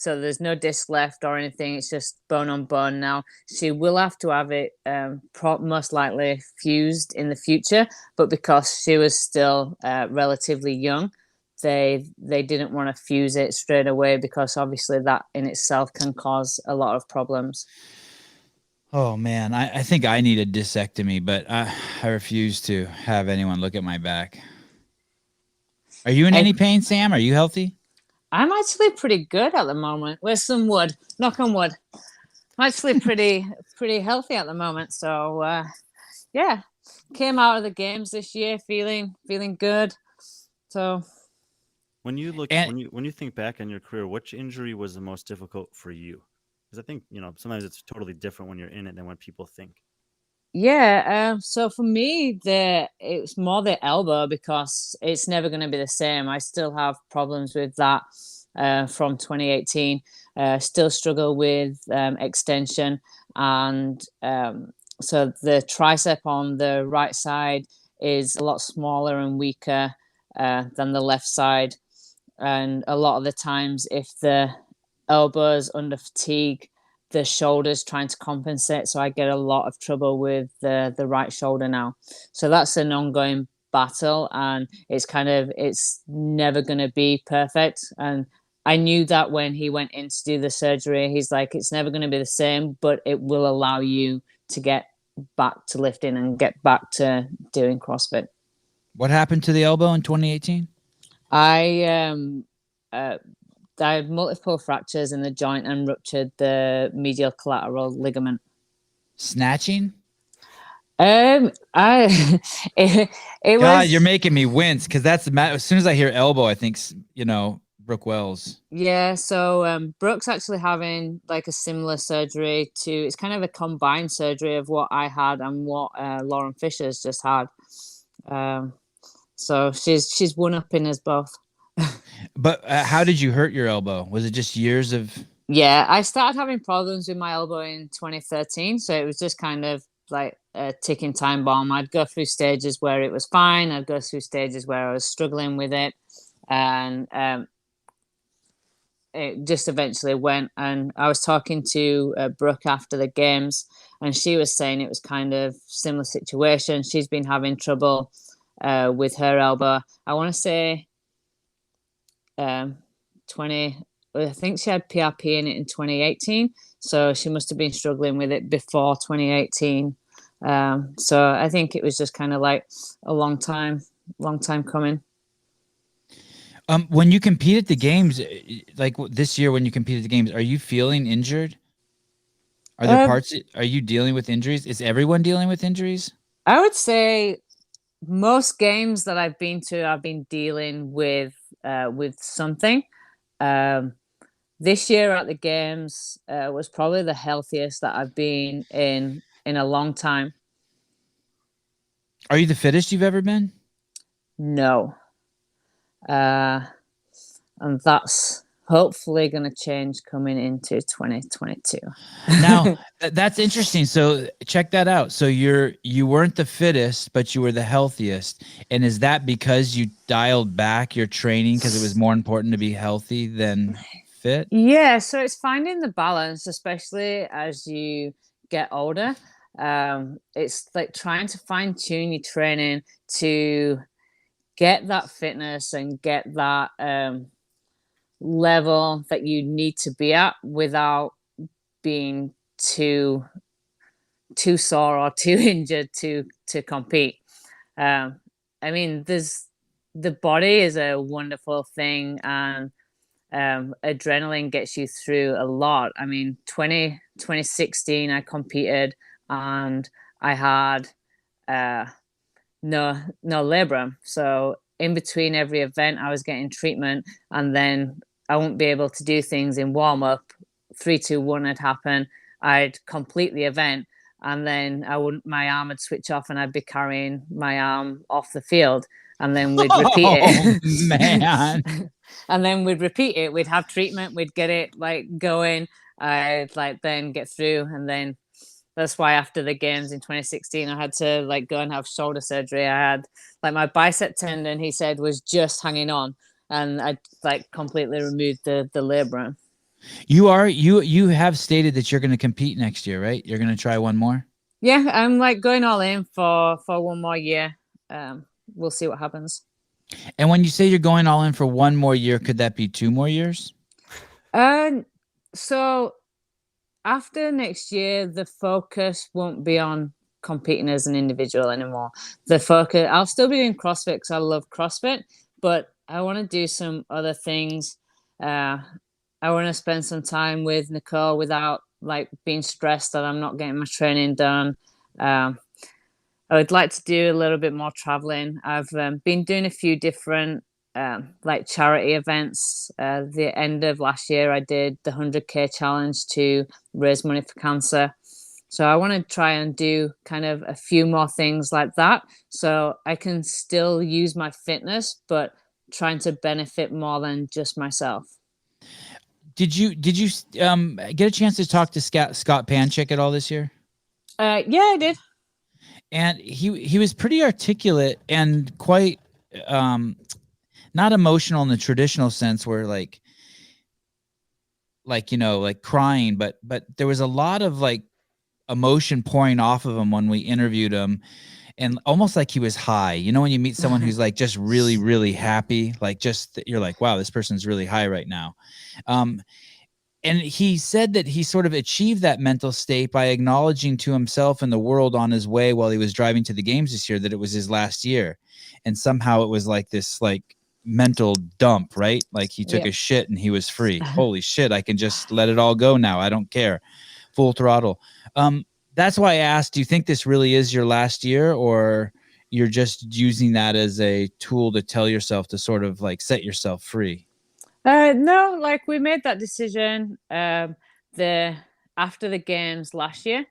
Speaker 3: so there's no disc left or anything. It's just bone on bone now. She will have to have it most likely fused in the future, but because she was still relatively young, they didn't want to fuse it straight away, because obviously that in itself can cause a lot of problems.
Speaker 1: Oh man, I think I need a disectomy, but I refuse to have anyone look at my back. Are you in any pain, Sam? Are you healthy?
Speaker 3: I'm actually pretty good at the moment. Where's some wood? Knock on wood. I'm actually pretty healthy at the moment. So yeah, came out of the games this year feeling good. So
Speaker 2: when you look when you think back on your career, which injury was the most difficult for you? Because I think sometimes it's totally different when you're in it than when people think.
Speaker 3: Yeah, so for me, it's more the elbow, because it's never going to be the same. I still have problems with that from 2018. Still struggle with extension, and so the tricep on the right side is a lot smaller and weaker than the left side. And a lot of the times, if the elbow's under fatigue, the shoulder's trying to compensate, so I get a lot of trouble with the right shoulder now. So that's an ongoing battle, and it's never going to be perfect. And I knew that when he went in to do the surgery. He's like, it's never going to be the same, but it will allow you to get back to lifting and get back to doing CrossFit.
Speaker 1: What happened to the elbow in 2018?
Speaker 3: I had multiple fractures in the joint and ruptured the medial collateral ligament.
Speaker 1: Snatching?
Speaker 3: It
Speaker 1: God,
Speaker 3: was.
Speaker 1: You're making me wince, because that's as soon as I hear elbow, I think Brooke Wells.
Speaker 3: Yeah, so Brooke's actually having like a similar surgery to. It's kind of a combined surgery of what I had and what Lauren Fisher's just had. So she's one up in us both.
Speaker 1: But how did you hurt your elbow? Was it just years of?
Speaker 3: Yeah, I started having problems with my elbow in 2013. So it was just kind of like a ticking time bomb. I'd go through stages where it was fine. I'd go through stages where I was struggling with it. And it just eventually went. And I was talking to Brooke after the games, and she was saying it was kind of similar situation. She's been having trouble with her elbow. I want to say 20. I think she had PRP in it in 2018, so she must have been struggling with it before 2018. So I think it was just kind of like a long time coming.
Speaker 1: When you compete at the games, like this year, when you compete at the games, are you feeling injured? Are there parts? Are you dealing with injuries? Is everyone dealing with injuries?
Speaker 3: I would say most games that I've been to, I've been dealing with something. This year at the games was probably the healthiest that I've been in a long time.
Speaker 1: Are you the fittest you've ever been?
Speaker 3: No. And that's hopefully going to change coming into 2022.
Speaker 1: Now, that's interesting. So check that out. So you weren't the fittest, but you were the healthiest. And is that because you dialed back your training because it was more important to be healthy than fit?
Speaker 3: Yeah, so it's finding the balance, especially as you get older. It's like trying to fine tune your training to get that fitness and get that level that you need to be at without being too sore or too injured to compete. I mean, the body is a wonderful thing, and adrenaline gets you through a lot. I mean, 2016 I competed and I had no labrum, so in between every event I was getting treatment, and then I wouldn't be able to do things in warm-up. 3, 2, 1 had happened. I'd complete the event, and then my arm would switch off and I'd be carrying my arm off the field, and then we'd repeat it.
Speaker 1: Man.
Speaker 3: And then we'd repeat it. We'd have treatment. We'd get it like going. I'd like then get through, and then that's why after the games in 2016, I had to like go and have shoulder surgery. I had like my bicep tendon, he said, was just hanging on, and I like completely removed the labrum.
Speaker 1: You have stated that you're going to compete next year, right? You're going to try one more.
Speaker 3: Yeah, I'm like going all in for one more year. We'll see what happens.
Speaker 1: And when you say you're going all in for one more year, could that be 2 more years?
Speaker 3: So after next year, the focus won't be on competing as an individual anymore. The focus, I'll still be doing CrossFit because I love CrossFit, but I want to do some other things. I want to spend some time with Nicole without like being stressed that I'm not getting my training done. I would like to do a little bit more traveling. I've been doing a few different like charity events. The end of last year, I did the 100K challenge to raise money for cancer. So I want to try and do kind of a few more things like that, so I can still use my fitness, but trying to benefit more than just myself.
Speaker 1: Did you get a chance to talk to Scott Panchik at all this year?
Speaker 3: Yeah, I did.
Speaker 1: And he was pretty articulate and quite not emotional in the traditional sense where like crying, but there was a lot of like emotion pouring off of him when we interviewed him, and almost like he was high. You know, when you meet someone who's like just really, really happy, like just you're like, wow, this person's really high right now. And he said that he sort of achieved that mental state by acknowledging to himself and the world on his way while he was driving to the games this year that it was his last year. And somehow it was like this like mental dump, right? Like he took a shit and he was free. Holy shit, I can just let it all go now. I don't care. Full throttle. That's why I asked, do you think this really is your last year, or you're just using that as a tool to tell yourself to sort of like set yourself free?
Speaker 3: No, like we made that decision after the games last year.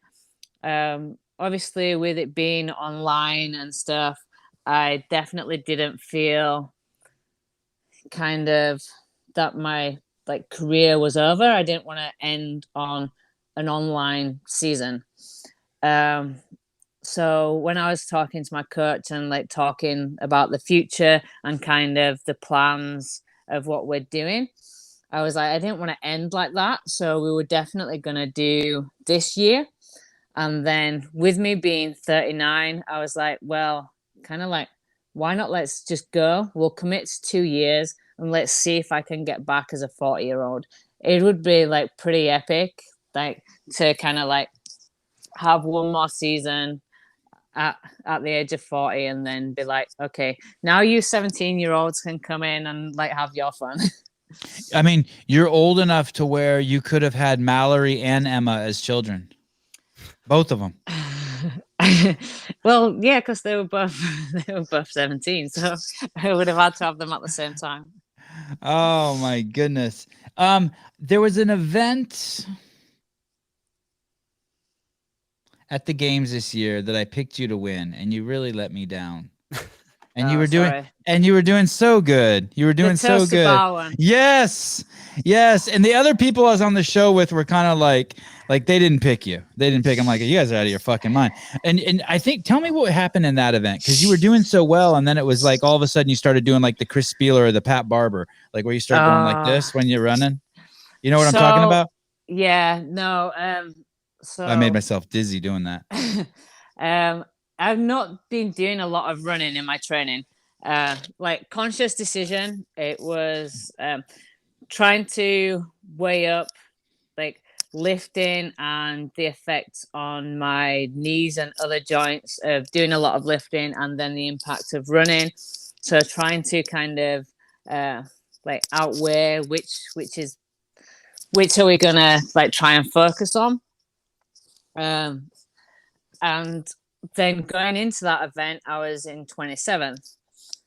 Speaker 3: Obviously with it being online and stuff, I definitely didn't feel kind of that my like career was over. I didn't want to end on an online season. So when I was talking to my coach and like talking about the future and kind of the plans of what we're doing, I was like, I didn't want to end like that. So we were definitely going to do this year. And then with me being 39, I was like, well, kind of like, why not? Let's just go. We'll commit to 2 years and let's see if I can get back as a 40-year-old. It would be like pretty epic, like to kind of like have one more season at the age of 40 and then be like, okay, now you 17-year-olds can come in and like have your fun.
Speaker 1: I mean, you're old enough to where you could have had Mallory and Emma as children. Both of them.
Speaker 3: Well, yeah, because they were both 17, so I would have had to have them at the same time.
Speaker 1: Oh my goodness. There was an event at the games this year that I picked you to win, and you really let me down. And you were doing so good. You were doing so good. Yes. And the other people I was on the show with were kind of like they didn't pick you. They didn't pick. I'm like, you guys are out of your fucking mind. And I think, tell me what happened in that event, because you were doing so well, and then it was like all of a sudden you started doing like the Chris Spieler or the Pat Barber, like where you start going like this when you're running. You know what I'm talking about?
Speaker 3: Yeah. No. So
Speaker 1: I made myself dizzy doing that.
Speaker 3: I've not been doing a lot of running in my training. Like conscious decision. It was trying to weigh up like lifting and the effects on my knees and other joints of doing a lot of lifting, and then the impact of running. So trying to kind of like outweigh which are we gonna like try and focus on. And then going into that event, I was in 27th.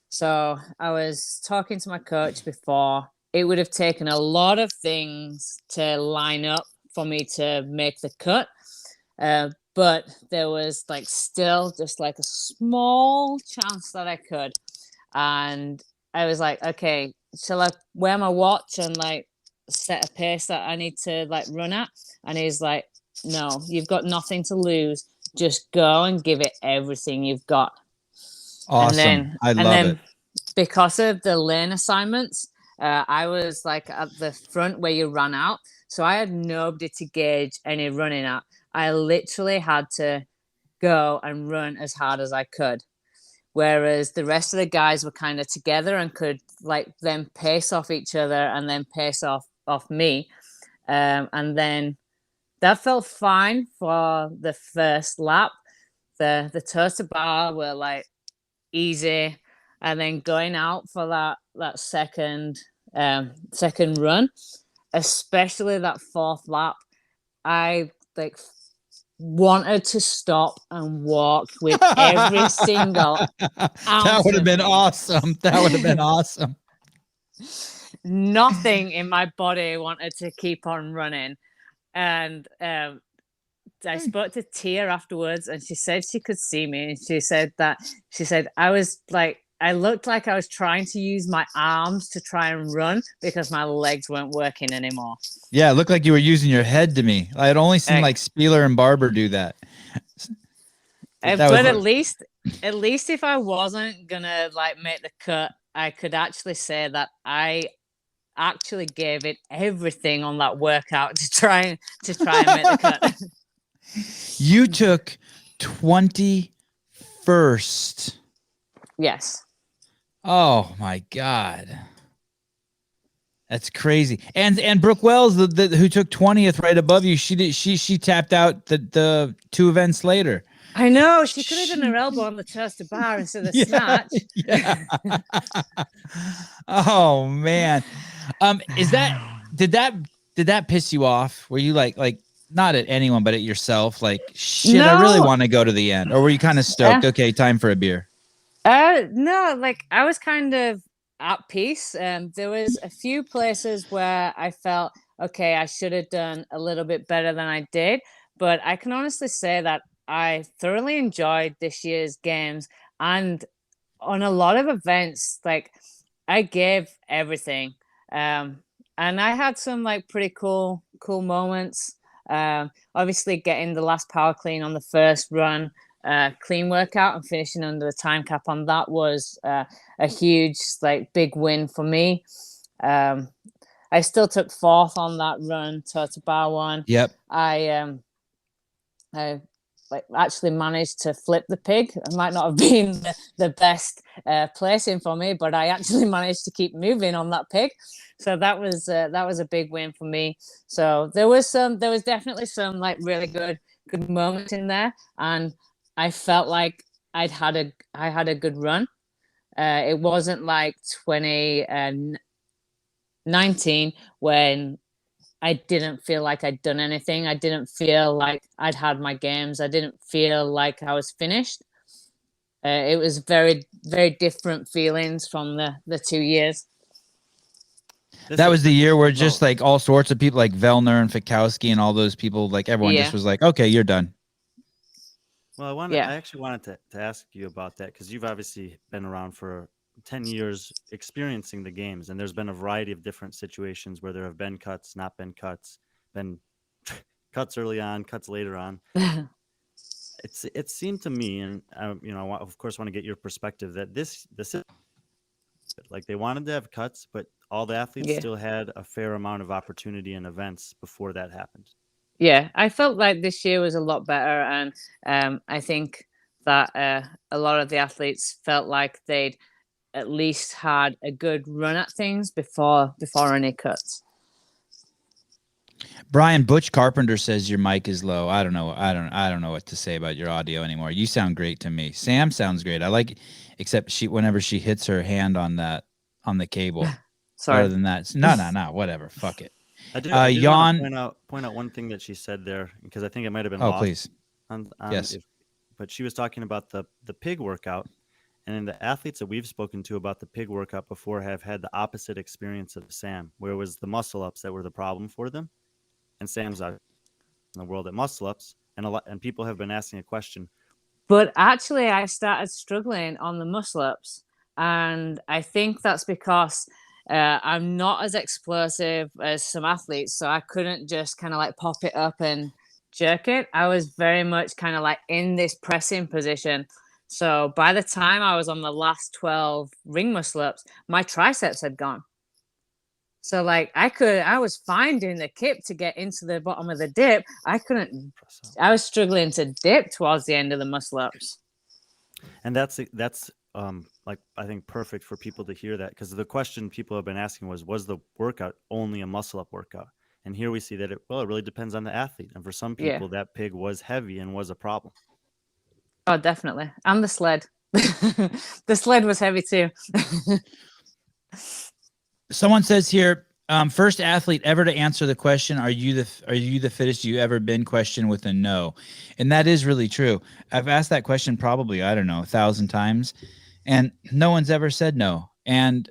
Speaker 3: So I was talking to my coach before. It would have taken a lot of things to line up for me to make the cut. but there was like still just like a small chance that I could. And I was like, okay, shall I wear my watch and like set a pace that I need to like run at? And he's like, no, you've got nothing to lose. Just go and give it everything you've got.
Speaker 1: Awesome. I love it.
Speaker 3: Because of the lane assignments, I was like at the front where you run out. So I had nobody to gauge any running at. I literally had to go and run as hard as I could. Whereas the rest of the guys were kind of together and could like then pace off each other and then pace off me. And then that felt fine for the first lap. The toes to bar were like easy, and then going out for that second run, especially that fourth lap, I like wanted to stop and walk with every single
Speaker 1: That would have been awesome. That would have been awesome.
Speaker 3: Nothing in my body wanted to keep on running. And I spoke to Tia afterwards, and she said she could see me, and she said I was like, I looked like I was trying to use my arms to try and run because my legs weren't working anymore.
Speaker 1: Yeah, it looked like you were using your head to me. I had only seen like Spieler and Barber do that.
Speaker 3: But at least if I wasn't gonna like make the cut, I could actually say that I actually gave it everything on that workout to try and make the cut.
Speaker 1: You took 21st.
Speaker 3: Yes.
Speaker 1: Oh my God. That's crazy. And Brooke Wells, who took 20th right above you, she tapped out the 2 events later.
Speaker 3: I know, she could have done her elbow on the chest to bar instead of snatch.
Speaker 1: Yeah. Oh man. Did that piss you off? Were you like not at anyone but at yourself, like shit, no. I really want to go to the end? Or were you kind of stoked? Okay, time for a beer.
Speaker 3: No, like I was kind of at peace. There was a few places where I felt, okay, I should have done a little bit better than I did. But I can honestly say that I thoroughly enjoyed this year's games, and on a lot of events, like I gave everything. And I had some like pretty cool moments. Obviously getting the last power clean on the first run, clean workout, and finishing under the time cap on that was a huge like big win for me. I still took 4th on that run, total bar one.
Speaker 1: Yep.
Speaker 3: I like actually managed to flip the pig. It might not have been the best placing for me, but I actually managed to keep moving on that pig. So that was a big win for me. So there was definitely some like really good moments in there, and I felt like I had a good run. It wasn't like 2019 when I didn't feel like I'd done anything. I didn't feel like I'd had my games. I didn't feel like I was finished. It was very, very different feelings from the 2 years.
Speaker 1: That was the year where just like all sorts of people like Vellner and Fikowski and all those people, like everyone just was like, okay, you're done.
Speaker 2: Well, I actually wanted to ask you about that, because you've obviously been around for 10 years experiencing the games, and there's been a variety of different situations where there have been cuts, not been cuts, been cuts early on, cuts later on. It seemed to me, and I of course want to get your perspective, that this like they wanted to have cuts, but all the athletes still had a fair amount of opportunity in events before that happened.
Speaker 3: Yeah, I felt like this year was a lot better, and I think that a lot of the athletes felt like they'd at least had a good run at things before any cuts.
Speaker 1: Brian Butch Carpenter says your mic is low. I don't know what to say about your audio anymore. You sound great to me. Sam sounds great. I like, except whenever she hits her hand on the cable.
Speaker 3: Sorry.
Speaker 1: Other than that, no, whatever. Fuck it.
Speaker 2: I do want to point out one thing that she said there, because I think it might have been lost.
Speaker 1: Oh, please.
Speaker 2: Yes. But she was talking about the pig workout, and the athletes that we've spoken to about the pig workout before have had the opposite experience of Sam, where it was the muscle ups that were the problem for them. And Sam's out in the world at muscle ups. and people have been asking a question.
Speaker 3: But actually, I started struggling on the muscle ups, and I think that's because I'm not as explosive as some athletes, so I couldn't just kind of like pop it up and jerk it. I was very much kind of like in this pressing position. So by the time I was on the last 12 ring muscle ups, my triceps had gone. So like I was fine doing the kip to get into the bottom of the dip. I was struggling to dip towards the end of the muscle ups.
Speaker 2: And that's like, I think perfect for people to hear that, because the question people have been asking was the workout only a muscle up workout? And here we see that it really depends on the athlete. And for some people, that pig was heavy and was a problem.
Speaker 3: Oh, definitely. And the sled. The sled was heavy too.
Speaker 1: Someone says here, first athlete ever to answer the question, are you the fittest you ever been, question with a no. And that is really true. I've asked that question probably, I don't know, 1,000 times, and no one's ever said no. And,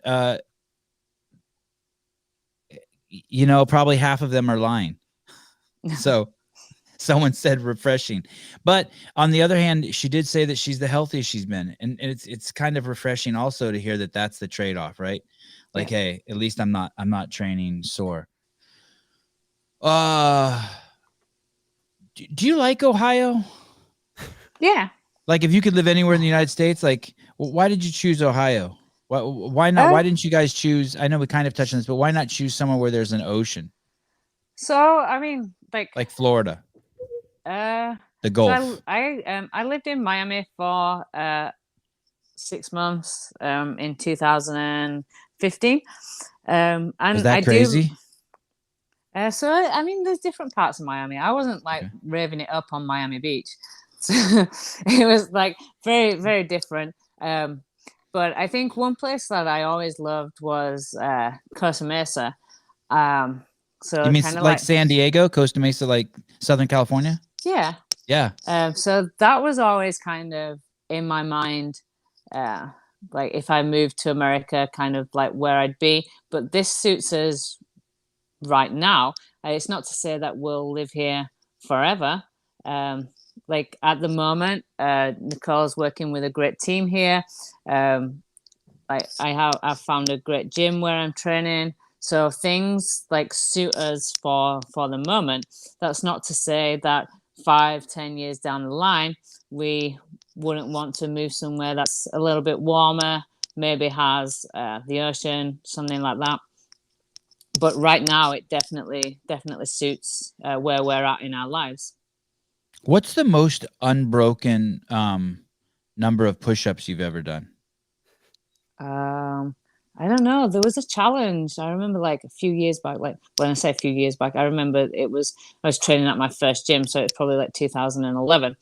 Speaker 1: probably half of them are lying. So someone said refreshing. But on the other hand, she did say that she's the healthiest she's been. And it's kind of refreshing also to hear that that's the trade-off, right? Like, hey, at least I'm not training sore. Do you like Ohio?
Speaker 3: Yeah.
Speaker 1: Like, if you could live anywhere in the United States, like, why did you choose Ohio? Why not? Why didn't you guys choose? I know we kind of touched on this, but why not choose somewhere where there's an ocean?
Speaker 3: So, I mean, like
Speaker 1: Florida, the Gulf.
Speaker 3: So I lived in Miami for 6 months in 2015. And
Speaker 1: is that crazy?
Speaker 3: So I mean, there's different parts of Miami. I wasn't like raving it up on Miami Beach. So it was like very, very different. But I think one place that I always loved was Costa Mesa. So
Speaker 1: you mean like San Diego, Costa Mesa, like Southern California?
Speaker 3: Yeah.
Speaker 1: Yeah.
Speaker 3: So that was always kind of in my mind. Like if I moved to America, kind of like where I'd be. But this suits us right now. It's not to say that we'll live here forever. Like at the moment, Nicole's working with a great team here. Like I've found a great gym where I'm training. So things like suit us for the moment. That's not to say that 5-10 years down the line, we wouldn't want to move somewhere that's a little bit warmer, maybe has the ocean, something like that. But right now, it definitely suits where we're at in our lives.
Speaker 1: What's the most unbroken number of push-ups you've ever done?
Speaker 3: I don't know. There was a challenge. I remember like a few years back, like when I say a few years back, I remember I was training at my first gym. So it's probably like 2011.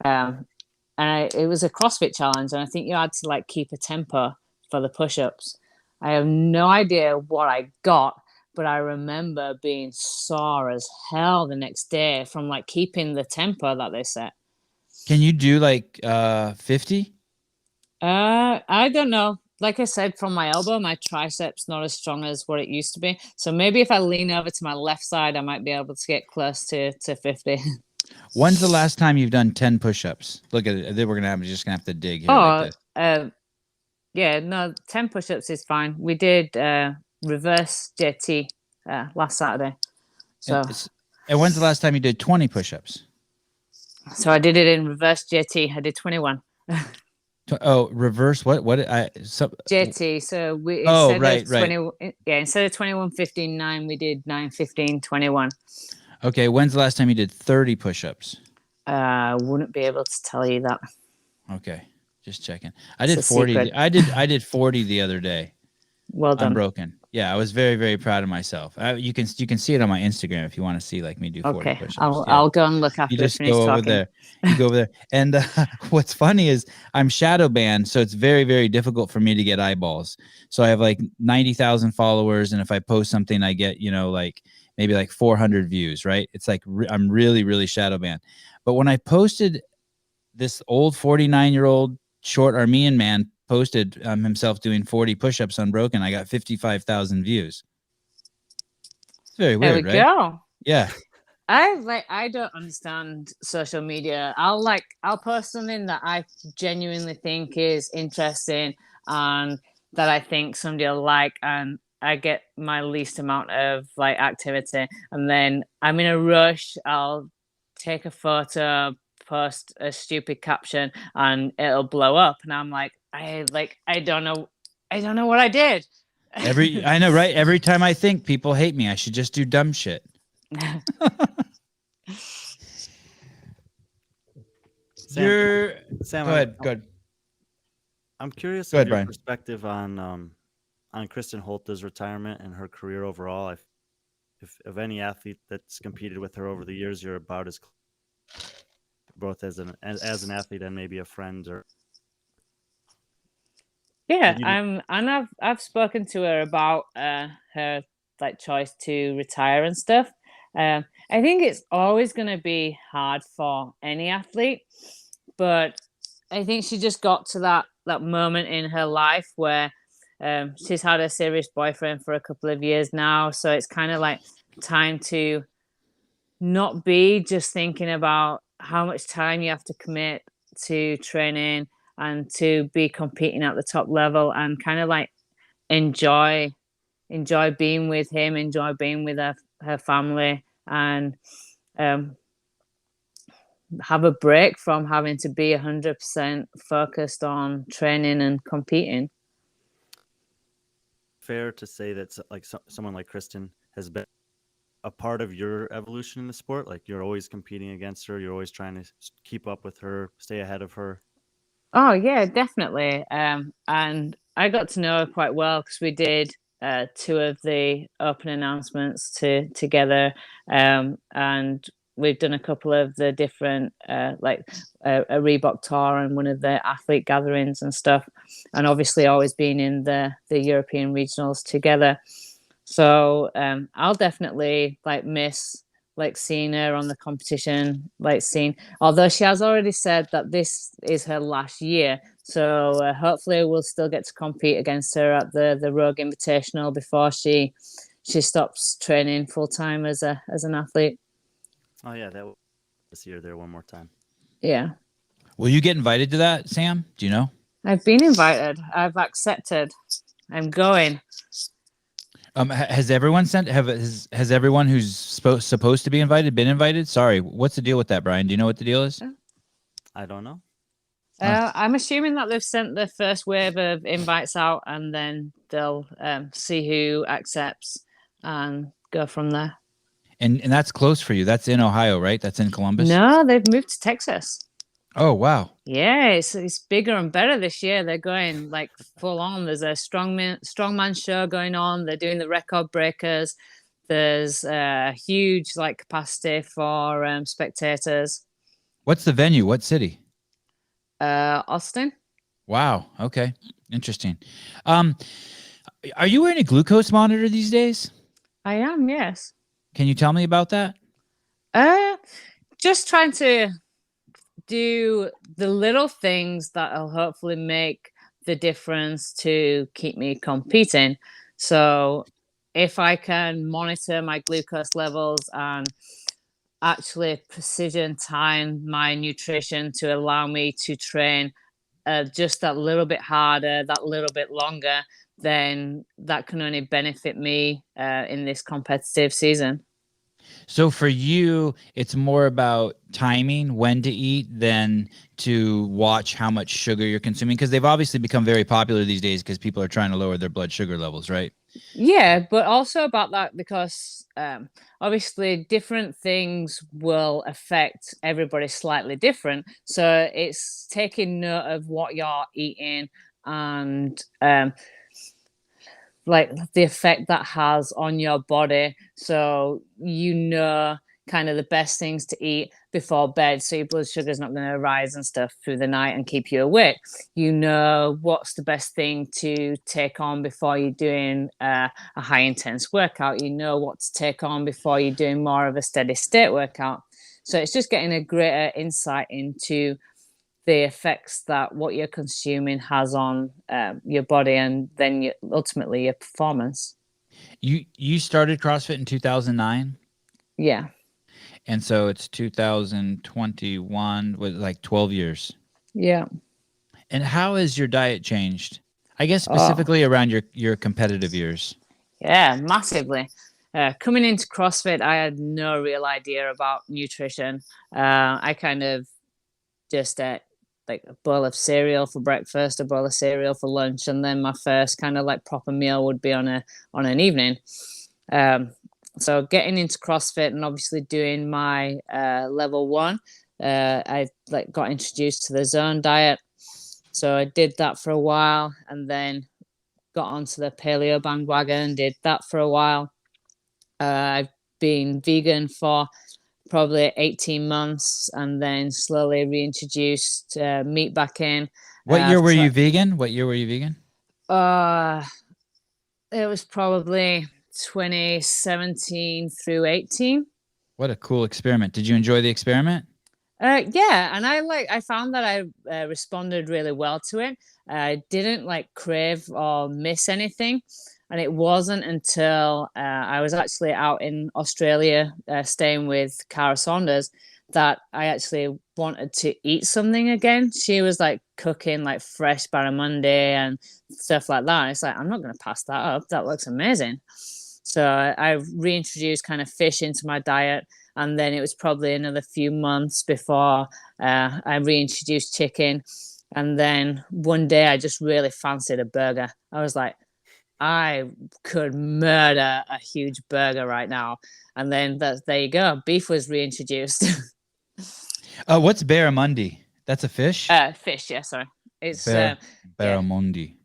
Speaker 3: And it was a CrossFit challenge. And I think you had to like keep a tempo for the push-ups. I have no idea what I got, but I remember being sore as hell the next day from like keeping the tempo that they set.
Speaker 1: Can you do like 50?
Speaker 3: I don't know. Like I said, from my elbow, my triceps not as strong as what it used to be. So maybe if I lean over to my left side, I might be able to get close to 50.
Speaker 1: When's the last time you've done 10 push-ups? Look at it. We're just gonna have to dig here.
Speaker 3: Yeah, no, 10 push-ups is fine. We did reverse JT last Saturday. So,
Speaker 1: and when's the last time you did 20 push-ups?
Speaker 3: So I did it in reverse JT. I did 21.
Speaker 1: Reverse what?
Speaker 3: JT. So we instead of 21, 15, 9, we did 9, 15, 21.
Speaker 1: Okay, when's the last time you did 30 push-ups?
Speaker 3: Wouldn't be able to tell you that.
Speaker 1: Okay, just checking. I did 40. I did 40 the other day.
Speaker 3: Well done.
Speaker 1: Unbroken. Yeah, I was very, very proud of myself. You can see it on my Instagram if you want to see like me do 40 push-ups.
Speaker 3: I'll go and look after.
Speaker 1: You just go over there. You go over there. And what's funny is I'm shadow banned, so it's very, very difficult for me to get eyeballs. So I have like 90,000 followers, and if I post something, I get like maybe like 400 views. Right? It's like I'm really, really shadow banned. But when I posted this old 49-year-old short Armenian man posted himself doing 40 push-ups unbroken, I got 55,000 views. It's very weird, right?
Speaker 3: There we go.
Speaker 1: Yeah.
Speaker 3: I don't understand social media. I'll post something that I genuinely think is interesting and that I think somebody will like, and I get my least amount of like activity, and then I'm in a rush. I'll take a photo, post a stupid caption, and it'll blow up, and I'm like, I don't know, what I did.
Speaker 1: I know, right? Every time I think people hate me, I should just do dumb shit.
Speaker 2: Sam,
Speaker 1: go ahead.
Speaker 2: I'm curious
Speaker 1: of your
Speaker 2: Brian. Perspective on Kristen Holte's retirement and her career overall. If of any athlete that's competed with her over the years, you're about as both as an athlete and maybe a friend or.
Speaker 3: Yeah, I've spoken to her about her like choice to retire and stuff. I think it's always going to be hard for any athlete, but I think she just got to that moment in her life where she's had a serious boyfriend for a couple of years now, so it's kind of like time to not be just thinking about how much time you have to commit to training and to be competing at the top level, and kind of like enjoy being with him, enjoy being with her family, and have a break from having to be 100% focused on training and competing.
Speaker 2: Fair to say that like someone like Kristen has been a part of your evolution in the sport? Like you're always competing against her, you're always trying to keep up with her, stay ahead of her.
Speaker 3: Oh yeah, definitely. And I got to know her quite well because we did two of the open announcements together, and we've done a couple of the different like a Reebok tour and one of the athlete gatherings and stuff, and obviously always been in the European regionals together. So I'll definitely like miss like seeing her on the competition, like seeing, although she has already said that this is her last year, so hopefully we'll still get to compete against her at the Rogue Invitational before she stops training full time as an athlete.
Speaker 2: Oh yeah, that this year there one more time.
Speaker 3: Yeah.
Speaker 1: Will you get invited to that, Sam? Do you know?
Speaker 3: I've been invited. I've accepted. I'm going.
Speaker 1: Has everyone has everyone who's supposed to be invited been invited? Sorry, what's the deal with that, Brian? Do you know what the deal is?
Speaker 2: I don't know.
Speaker 3: I'm assuming that they've sent the first wave of invites out, and then they'll see who accepts and go from there.
Speaker 1: And that's close for you. That's in Ohio, right? That's in Columbus?
Speaker 3: No, they've moved to Texas.
Speaker 1: Oh, wow.
Speaker 3: Yeah, it's bigger and better this year. They're going like full on. There's a strongman show going on. They're doing the record breakers. There's a huge like capacity for spectators.
Speaker 1: What's the venue? What city?
Speaker 3: Austin.
Speaker 1: Wow. Okay. Interesting. Are you wearing a glucose monitor these days?
Speaker 3: I am, yes.
Speaker 1: Can you tell me about that?
Speaker 3: Just trying to do the little things that'll hopefully make the difference to keep me competing. So if I can monitor my glucose levels and actually precision time my nutrition to allow me to train just that little bit harder, that little bit longer, then that can only benefit me in this competitive season.
Speaker 1: So for you, it's more about timing when to eat than to watch how much sugar you're consuming, because they've obviously become very popular these days because people are trying to lower their blood sugar levels, right?
Speaker 3: Yeah, but also about that because obviously different things will affect everybody slightly different. So it's taking note of what you're eating and like the effect that has on your body, so kind of the best things to eat before bed so your blood sugar is not going to rise and stuff through the night and keep you awake. What's the best thing to take on before you're doing a high intense workout. What to take on before you're doing more of a steady state workout. So it's just getting a greater insight into the effects that what you're consuming has on your body and then ultimately your performance.
Speaker 1: You started CrossFit in 2009?
Speaker 3: Yeah.
Speaker 1: And so it's 2021 with like 12 years.
Speaker 3: Yeah.
Speaker 1: And how has your diet changed? I guess specifically around your competitive years.
Speaker 3: Yeah, massively. Coming into CrossFit, I had no real idea about nutrition. I kind of just ate like a bowl of cereal for breakfast, a bowl of cereal for lunch, and then my first kind of like proper meal would be on an evening. So getting into CrossFit and obviously doing my level 1, I like got introduced to the zone diet. So I did that for a while, and then got onto the paleo bandwagon, did that for a while. I've been vegan for probably 18 months, and then slowly reintroduced meat back in.
Speaker 1: What year were you vegan?
Speaker 3: It was probably 2017 through 18.
Speaker 1: What a cool experiment. Did you enjoy the experiment?
Speaker 3: Yeah, and I found that I responded really well to it. I didn't like crave or miss anything. And it wasn't until I was actually out in Australia staying with Cara Saunders that I actually wanted to eat something again. She was like cooking like fresh barramundi and stuff like that. It's like, I'm not going to pass that up. That looks amazing. So I reintroduced kind of fish into my diet. And then it was probably another few months before I reintroduced chicken. And then one day I just really fancied a burger. I was like, I could murder a huge burger right now. And then there you go. Beef was reintroduced.
Speaker 1: What's barramundi? That's a fish?
Speaker 3: Fish, yeah, sorry. It's
Speaker 1: barramundi.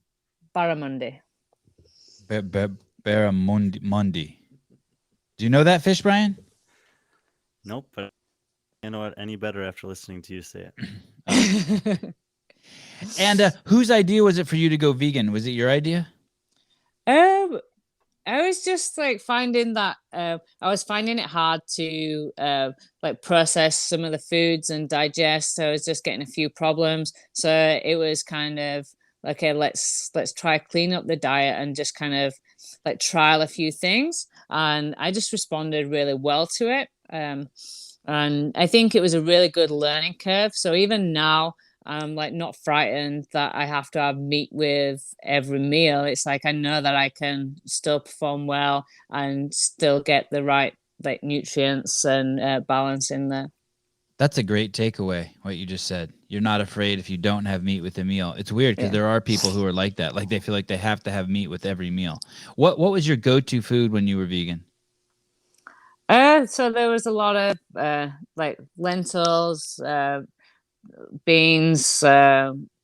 Speaker 3: Barramundi.
Speaker 1: Barramundi. Do you know that fish, Brian?
Speaker 2: Nope, but I know it any better after listening to you say it.
Speaker 1: And whose idea was it for you to go vegan? Was it your idea?
Speaker 3: I was just like finding that I was finding it hard to like process some of the foods and digest. So I was just getting a few problems. So it was kind of okay, let's try clean up the diet and just kind of like trial a few things. And I just responded really well to it. And I think it was a really good learning curve. So even now, I'm like not frightened that I have to have meat with every meal. It's like I know that I can still perform well and still get the right like nutrients and balance in there.
Speaker 1: That's a great takeaway, what you just said. You're not afraid if you don't have meat with a meal. It's weird because there are people who are like that. Like they feel like they have to have meat with every meal. What was your go-to food when you were vegan?
Speaker 3: So there was a lot of like lentils, beans,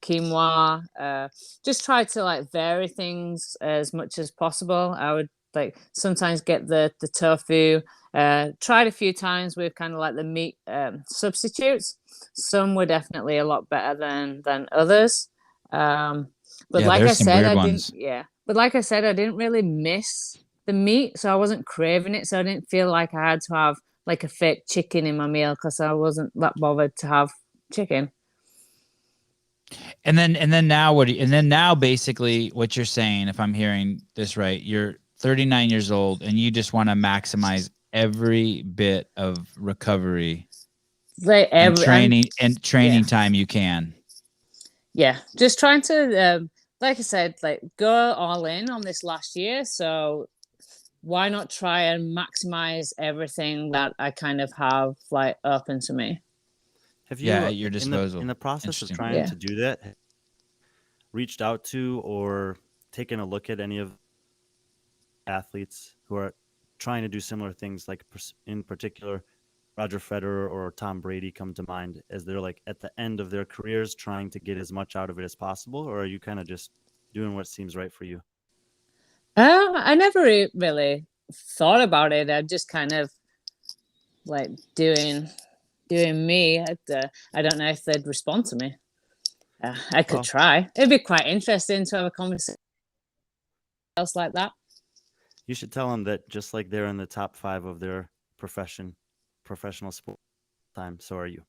Speaker 3: quinoa, just try to like vary things as much as possible. I would like sometimes get the tofu, tried a few times with kind of like the meat substitutes. Some were definitely a lot better than others. But like I said, I didn't really miss the meat, so I wasn't craving it. So I didn't feel like I had to have like a fake chicken in my meal because I wasn't that bothered to have chicken.
Speaker 1: And then now basically what you're saying, if I'm hearing this right, you're 39 years old and you just want to maximize every bit of recovery and training time you can.
Speaker 3: Yeah, just trying to like I said, like go all in on this last year. So why not try and maximize everything that I kind of have like open to me?
Speaker 2: Have you,
Speaker 1: at your disposal,
Speaker 2: in the process of trying to do that, reached out to or taken a look at any of athletes who are trying to do similar things, like in particular Roger Federer or Tom Brady come to mind as they're like at the end of their careers trying to get as much out of it as possible? Or are you kind of just doing what seems right for you?
Speaker 3: I never really thought about it. I'm just kind of like doing me. I don't know if they'd respond to me. I could try. It'd be quite interesting to have a conversation else like that.
Speaker 2: You should tell them that just like they're in the top 5 of their professional sport time, so are you.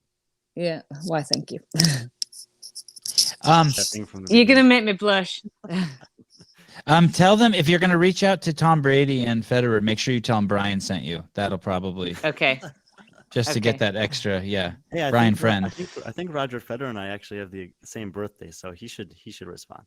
Speaker 3: Yeah. Why? Thank you.
Speaker 2: You're
Speaker 3: gonna make me blush.
Speaker 1: Tell them if you're gonna reach out to Tom Brady and Federer, make sure you tell them Brian sent you. That'll probably
Speaker 3: okay.
Speaker 1: just to get that extra. Yeah.
Speaker 2: Hey,
Speaker 1: Brian Friend.
Speaker 2: I think Roger Federer and I actually have the same birthday, so he should respond.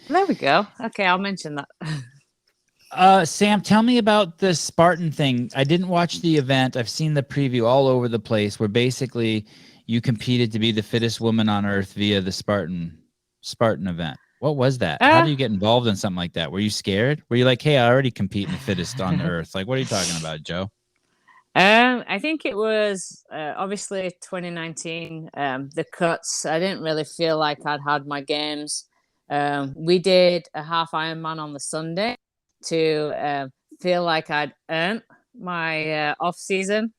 Speaker 3: There we go. Okay, I'll mention that.
Speaker 1: Sam, tell me about the Spartan thing. I didn't watch the event. I've seen the preview all over the place where basically you competed to be the fittest woman on earth via the Spartan event. What was that? How do you get involved in something like that? Were you scared? Were you like, hey, I already compete in the fittest on earth? Like, what are you talking about, Joe?
Speaker 3: I think it was obviously 2019. The cuts. I didn't really feel like I'd had my games. We did a half Ironman on the Sunday to feel like I'd earned my off season.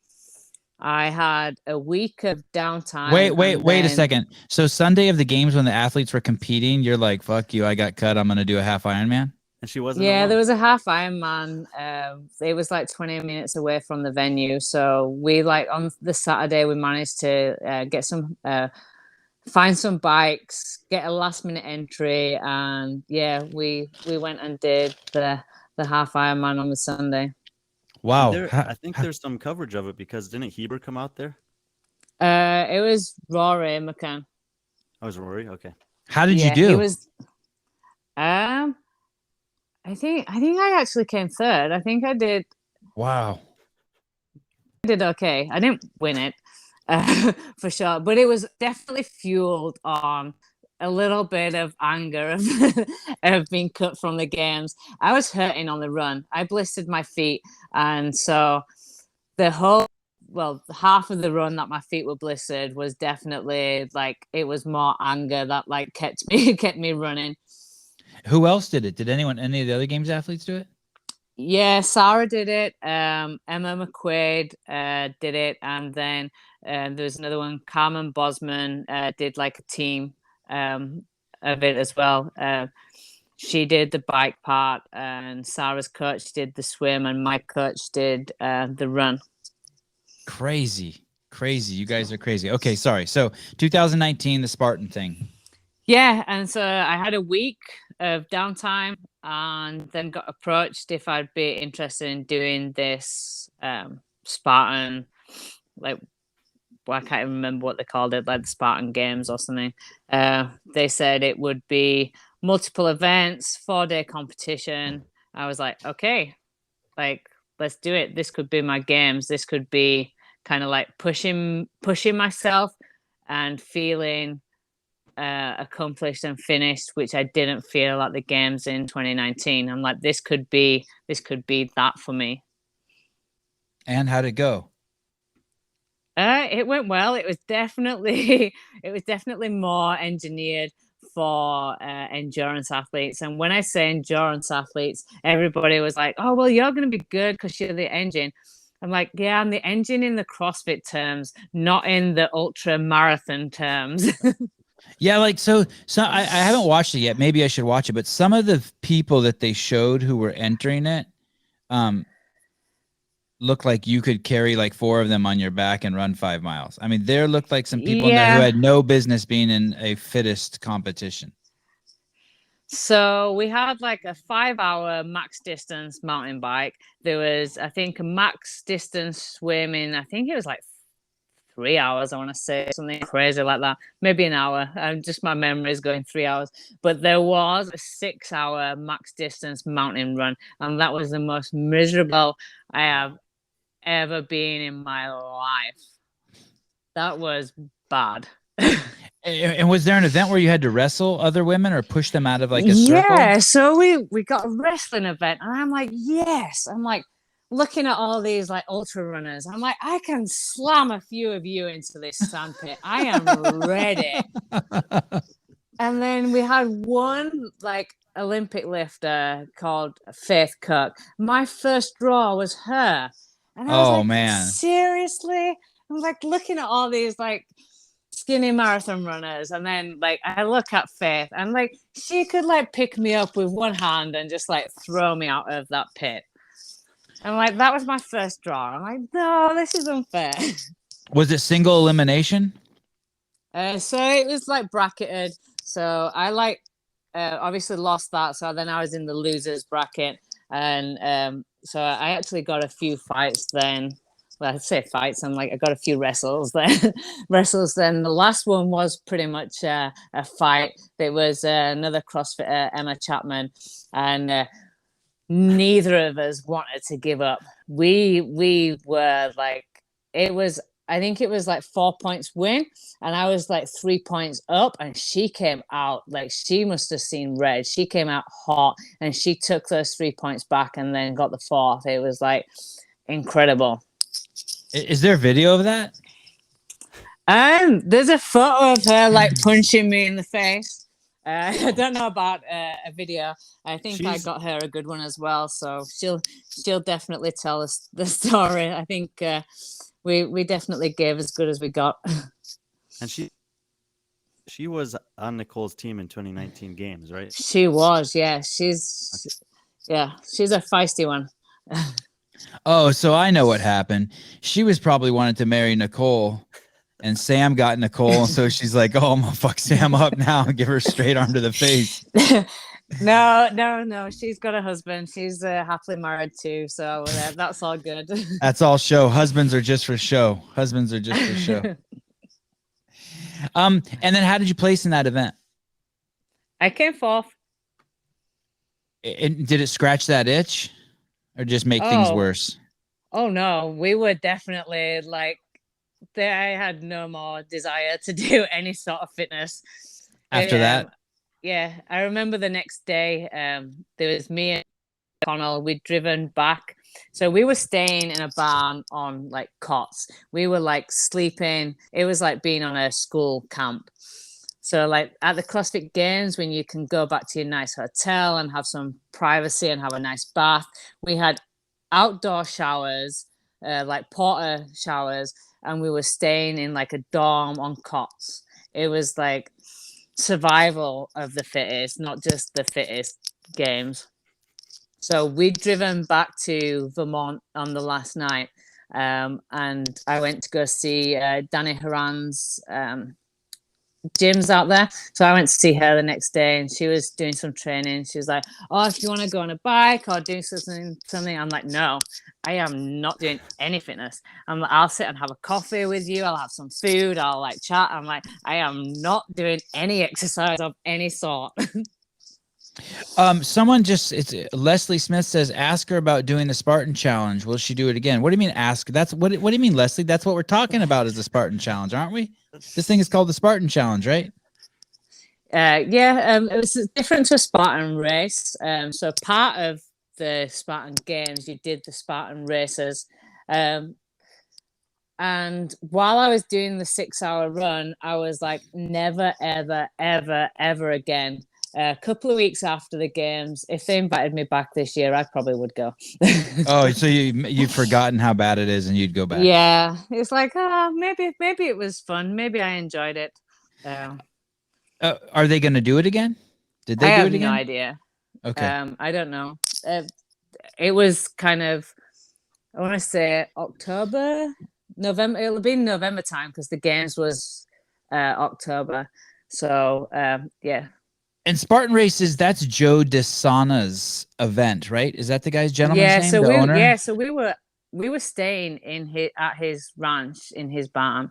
Speaker 3: I had a week of downtime.
Speaker 1: Wait a second. So Sunday of the games when the athletes were competing, you're like, fuck you, I got cut. I'm going to do a half Ironman.
Speaker 2: And she wasn't.
Speaker 3: Yeah, there was a half Ironman. It was like 20 minutes away from the venue. So we on the Saturday, we managed to get find some bikes, get a last minute entry. And yeah, we went and did the half Ironman on the Sunday.
Speaker 1: Wow.
Speaker 2: I think there's some coverage of it because didn't Heber come out there?
Speaker 3: It was Rory McCann.
Speaker 2: Oh, it was Rory? Okay.
Speaker 1: How did you do?
Speaker 3: He was, I think I actually came third. I think I did.
Speaker 1: Wow.
Speaker 3: I did okay. I didn't win it for sure, but it was definitely fueled on a little bit of anger of being cut from the games. I was hurting on the run. I blistered my feet. And so half of the run that my feet were blistered was definitely like, it was more anger that like kept me running.
Speaker 1: Who else did it? Did any of the other games athletes do it?
Speaker 3: Yeah, Sarah did it. Emma McQuaid did it. And then there's another one, Carmen Bosman did like a team of it as well. She did the bike part, and Sarah's coach did the swim, and my coach did the run.
Speaker 1: Crazy. You guys are crazy. Okay, sorry. So 2019, the Spartan thing.
Speaker 3: Yeah, and so I had a week of downtime, and then got approached if I'd be interested in doing this Spartan, like, well, I can't even remember what they called it, like the Spartan Games or something. They said it would be multiple events, 4-day competition. I was like, okay, like, let's do it. This could be my games. This could be kind of like pushing myself and feeling accomplished and finished, which I didn't feel at the games in 2019. I'm like, this could be that for me.
Speaker 1: And how'd it go?
Speaker 3: It went well. It was definitely more engineered for endurance athletes. And when I say endurance athletes, everybody was like, oh, well, you're going to be good because you're the engine. I'm like, yeah, I'm the engine in the CrossFit terms, not in the ultra marathon terms.
Speaker 1: Yeah, like so I haven't watched it yet. Maybe I should watch it. But some of the people that they showed who were entering it looked like you could carry like 4 of them on your back and run 5 miles. I mean, there looked like some people in there who had no business being in a fittest competition.
Speaker 3: So we had like a 5-hour max distance mountain bike. There was, I think, a max distance swimming. I think it was like 3 hours. I want to say something crazy like that. Maybe an hour. Just my memory is going 3 hours. But there was a 6-hour max distance mountain run, and that was the most miserable I have ever been in my life. That was bad.
Speaker 1: And was there an event where you had to wrestle other women or push them out of like a circle?
Speaker 3: Yeah, so we got a wrestling event, and I'm like, yes. I'm like looking at all these like ultra runners. I'm like, I can slam a few of you into this sandpit. I am ready. And then we had one like Olympic lifter called Faith Cook. My first draw was her. And I was like,
Speaker 1: man,
Speaker 3: seriously? I'm like looking at all these like skinny marathon runners, and then like I look at Faith, and like she could like pick me up with one hand and just like throw me out of that pit. And like that was my first draw. I'm like, no, this is unfair.
Speaker 1: Was it single elimination?
Speaker 3: So it was like bracketed. So I like obviously lost that. So then I was in the losers bracket, and so I actually got a few fights then well, I'd say fights. I got a few wrestles then. Then the last one was pretty much a fight. It was another CrossFitter, Emma Chapman, and neither of us wanted to give up. We were like, I think it was like 4 points win, and I was like 3 points up, and she came out like she must have seen red. She came out hot, and she took those 3 points back and then got the fourth. It was like incredible.
Speaker 1: Is there a video of that?
Speaker 3: There's a photo of her like punching me in the face. I don't know about a video. I think I got her a good one as well, so she'll definitely tell us the story. I think we definitely gave as good as we got.
Speaker 2: And she was on Nicole's team in 2019 games, right?
Speaker 3: She was, yeah. She's a feisty one.
Speaker 1: Oh, so I know what happened. She was probably wanted to marry Nicole, and Sam got Nicole, so she's like, "Oh, I'm gonna fuck Sam up now and give her a straight arm to the face."
Speaker 3: No. She's got a husband. She's happily married too, so that's all good.
Speaker 1: That's all show. Husbands are just for show. Husbands are just for show. And then how did you place in that event?
Speaker 3: I came fourth.
Speaker 1: And did it scratch that itch, or just make things worse?
Speaker 3: Oh no, we were definitely like, I had no more desire to do any sort of fitness
Speaker 1: after that.
Speaker 3: Yeah, I remember the next day. There was me and Connell. We'd driven back, so we were staying in a barn on like cots. We were like sleeping. It was like being on a school camp. So like at the CrossFit Games, when you can go back to your nice hotel and have some privacy and have a nice bath, we had outdoor showers, like porta showers, and we were staying in like a dorm on cots. It was like survival of the fittest, not just the fittest games. So we'd driven back to Vermont on the last night, and I went to go see Danny Haran's gyms out there. So I went to see her the next day, and she was doing some training. She was like, "Oh, if you want to go on a bike or do something." I'm like, "No, I am not doing any fitness. I'll sit and have a coffee with you. I'll have some food. I'll like chat." I'm like, "I am not doing any exercise of any sort."
Speaker 1: It's Leslie Smith says, ask her about doing the Spartan challenge. Will she do it again? What do you mean ask? What do you mean, Leslie? That's what we're talking about, is the Spartan challenge, aren't we? This thing is called the Spartan challenge, right?
Speaker 3: It was different to a Spartan race. So part of the Spartan Games, you did the Spartan races. And while I was doing the 6-hour run, I was like, never, ever, ever, ever again. A couple of weeks after the games, if they invited me back this year, I probably would go.
Speaker 1: Oh, so you've forgotten how bad it is and you'd go back.
Speaker 3: Yeah, it's like, maybe it was fun. Maybe I enjoyed it.
Speaker 1: Are they going to do it again? Did they do it again?
Speaker 3: I have no idea.
Speaker 1: Okay.
Speaker 3: I don't know. It was kind of, I want to say November. It'll be November time because the games was October. So yeah.
Speaker 1: And Spartan Races, that's Joe DeSana's event, right? Is that the guy's gentleman's name?
Speaker 3: So we were staying at his ranch in his barn.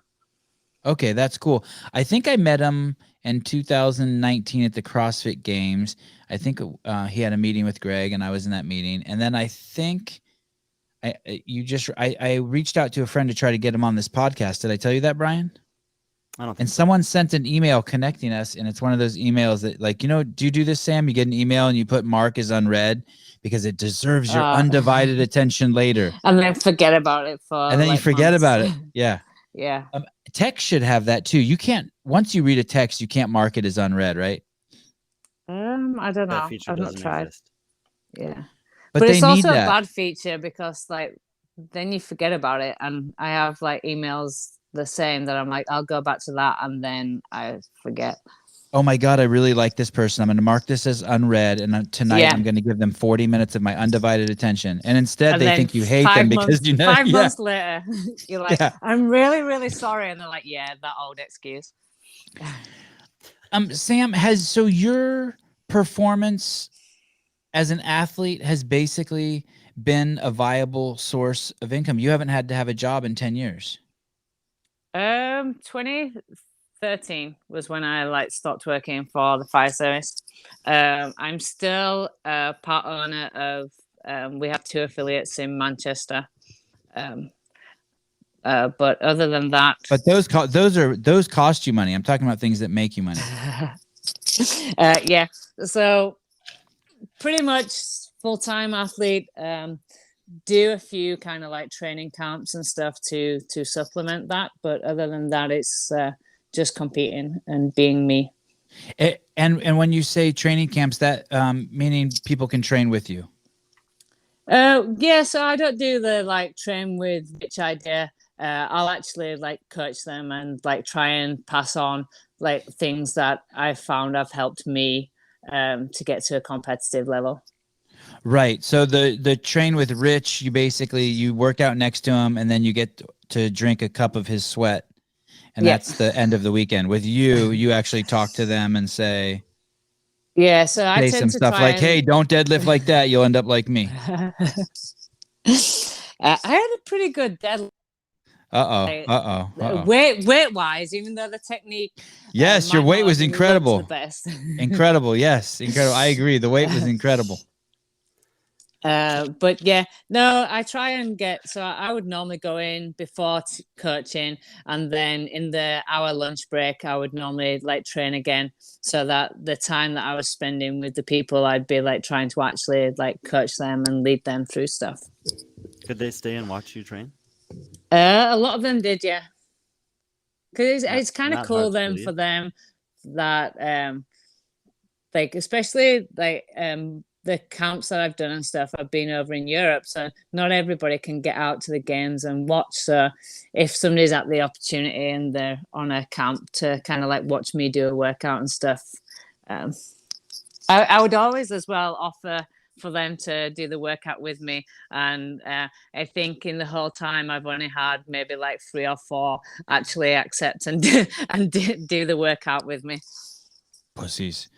Speaker 1: Okay, that's cool. I think I met him in 2019 at the CrossFit Games. I think he had a meeting with Greg, and I was in that meeting. And then I think I reached out to a friend to try to get him on this podcast. Did I tell you that, Brian?
Speaker 2: I don't think
Speaker 1: and someone sent an email connecting us, and it's one of those emails that, like, do you do this, Sam? You get an email and you put mark as unread because it deserves your undivided attention later.
Speaker 3: And then forget about it
Speaker 1: you forget
Speaker 3: months.
Speaker 1: about it. Yeah.
Speaker 3: Yeah.
Speaker 1: Text should have that too. You can't, once you read a text, you can't mark it as unread, right?
Speaker 3: I don't know. I've not tried.
Speaker 2: Exist.
Speaker 3: Yeah.
Speaker 1: But
Speaker 3: it's also
Speaker 1: that.
Speaker 3: a bad feature because like then you forget about it. And I have like emails the same that I'm like, I'll go back to that, and then I forget.
Speaker 1: Oh my God, I really like this person. I'm going to mark this as unread, and tonight I'm going to give them 40 minutes of my undivided attention. And instead they think you hate them because you know.
Speaker 3: 5 months later, you're like, I'm really, really sorry. And they're like, yeah, that old excuse.
Speaker 1: Sam, so your performance as an athlete has basically been a viable source of income? You haven't had to have a job in 10 years.
Speaker 3: 2013 was when I stopped working for the fire service. I'm still a part owner of, we have 2 affiliates in Manchester. But other than that,
Speaker 1: but those cost you money. I'm talking about things that make you money.
Speaker 3: Yeah. So pretty much full-time athlete. Do a few kind of like training camps and stuff to supplement that, but other than that, it's just competing and being me.
Speaker 1: And when you say training camps, that meaning people can train with you?
Speaker 3: Yeah. So I don't do the like train with which idea. I'll actually like coach them and like try and pass on like things that I've found have helped me to get to a competitive level.
Speaker 1: Right. So the train with Rich, you work out next to him, and then you get to drink a cup of his sweat, and that's the end of the weekend. With you actually talk to them and say,
Speaker 3: yeah. So I
Speaker 1: say
Speaker 3: tend
Speaker 1: some
Speaker 3: to
Speaker 1: stuff like, "Hey, don't deadlift like that. You'll end up like me."
Speaker 3: I had a pretty good deadlift. Weight wise, even though the technique.
Speaker 1: Yes, your weight was incredible.
Speaker 3: The best.
Speaker 1: Incredible. Yes, incredible. I agree. The weight was incredible.
Speaker 3: But yeah, no, I try and so I would normally go in before coaching, and then in the hour lunch break, I would normally like train again, so that the time that I was spending with the people, I'd be like trying to actually like coach them and lead them through stuff.
Speaker 2: Could they stay and watch you train?
Speaker 3: A lot of them did, yeah. Because it's kind of cool for them that like especially like the camps that I've done and stuff, I've been over in Europe, so not everybody can get out to the games and watch. So if somebody's at the opportunity and they're on a camp to kind of like watch me do a workout and stuff, I would always as well offer for them to do the workout with me. And I think in the whole time I've only had maybe like 3 or 4 actually accept and do the workout with me.
Speaker 1: Pussies.